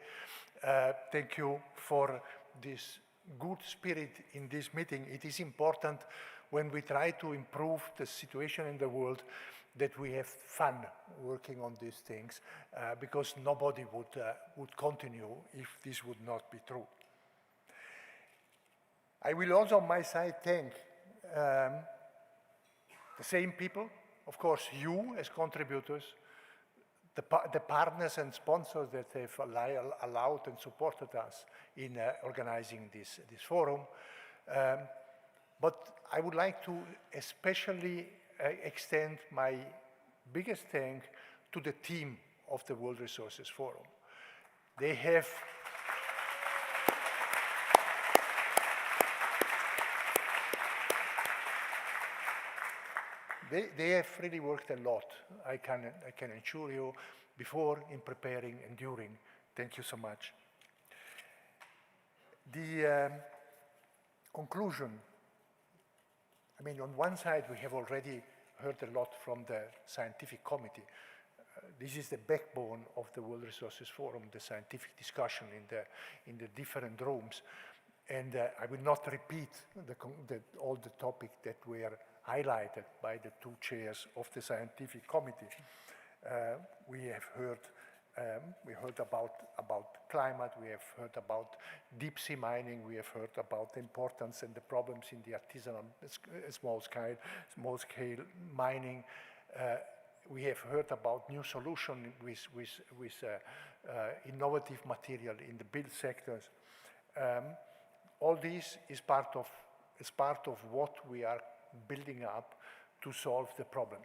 Thank you for this good spirit in this meeting. It is important when we try to improve the situation in the world that we have fun working on these things, because nobody would continue if this would not be true. I will also on my side thank the same people, of course, you as contributors, the partners and sponsors that have allowed and supported us in organizing this forum. But I would like to especially extend my biggest thanks to the team of the World Resources Forum. They have They have really worked a lot, I can assure you, before, in preparing, and during. Thank you so much. The conclusion, I mean, on one side, we have already heard a lot from the scientific committee. This is the backbone of the World Resources Forum, the scientific discussion in the different rooms. And I will not repeat all the topics that were highlighted by the 2 chairs of the scientific committee. We have heard about climate, we have heard about deep sea mining, we have heard about the importance and the problems in the artisanal small scale mining. We have heard about new solutions with innovative material in the build sectors. All this is part of what we are building up to solve the problem.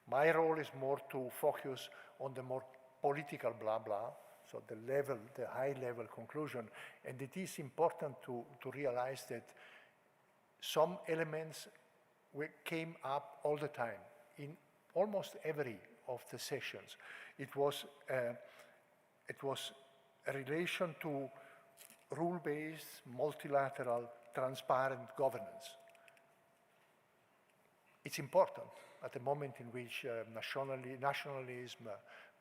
My role is more to focus on the more political blah blah, so the high level conclusion. And it is important to realize that some elements came up all the time in almost every of the sessions. It was a relation to rule-based, multilateral, transparent governance. It's important at the moment in which nationalism,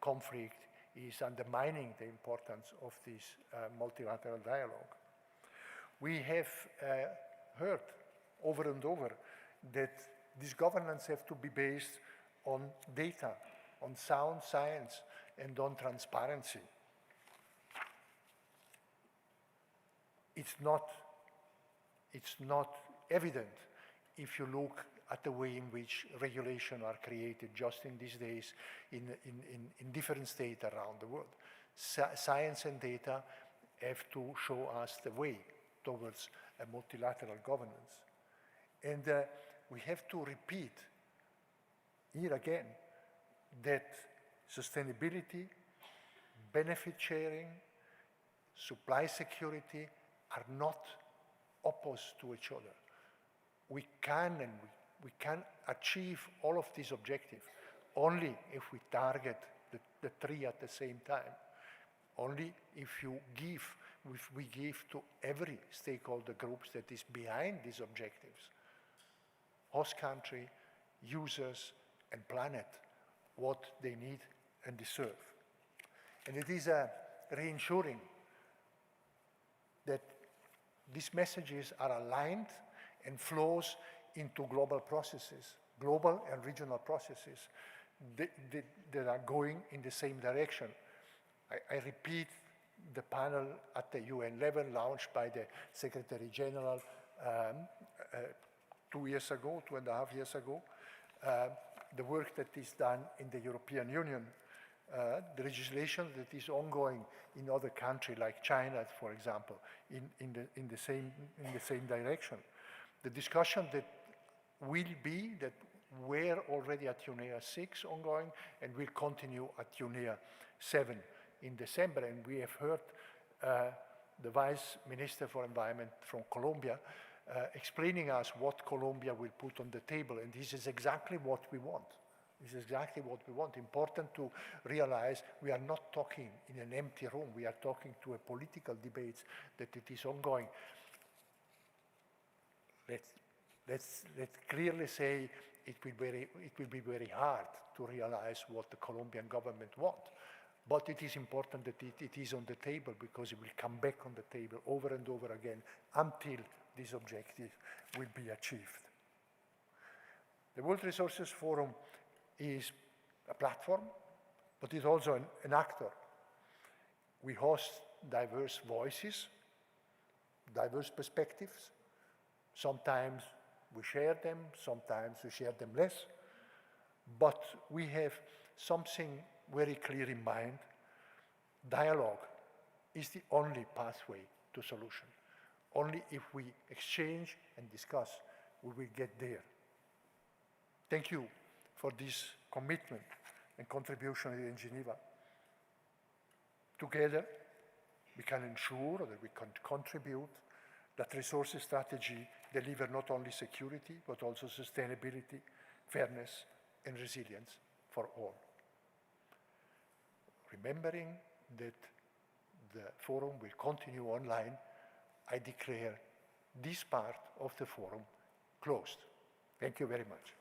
conflict is undermining the importance of this multilateral dialogue. We have heard over and over that this governance has to be based on data, on sound science, and on transparency. It's not evident if you look at the way in which regulations are created just in these days in different states around the world. Science and data have to show us the way towards a multilateral governance. And we have to repeat here again that sustainability, benefit sharing, supply security are not opposed to each other. We can achieve all of these objectives only if we target the three at the same time. Only if we give to every stakeholder groups that is behind these objectives, host country, users, and planet, what they need and deserve. And it is reassuring that these messages are aligned and flows into global processes, global and regional processes that are going in the same direction. I repeat the panel at the UN level launched by the Secretary General 2 years ago, 2.5 years ago, the work that is done in the European Union, the legislation that is ongoing in other countries like China, for example, in the same direction. The discussion that were already at UNEA 6 ongoing and will continue at UNEA 7 in December. And we have heard the Vice Minister for Environment from Colombia explaining us what Colombia will put on the table, and this is exactly what we want. This is exactly what we want. Important to realize we are not talking in an empty room. We are talking to a political debate that it is ongoing. Let's clearly say it will be very hard to realize what the Colombian government wants. But it is important that it is on the table, because it will come back on the table over and over again until this objective will be achieved. The World Resources Forum is a platform, but it's also an actor. We host diverse voices, diverse perspectives. Sometimes we share them, sometimes we share them less, but we have something very clear in mind. Dialogue is the only pathway to solution. Only if we exchange and discuss, we will get there. Thank you for this commitment and contribution in Geneva. Together, we can ensure that we can contribute that resources strategy deliver not only security, but also sustainability, fairness, and resilience for all. Remembering that the forum will continue online, I declare this part of the forum closed. Thank you very much.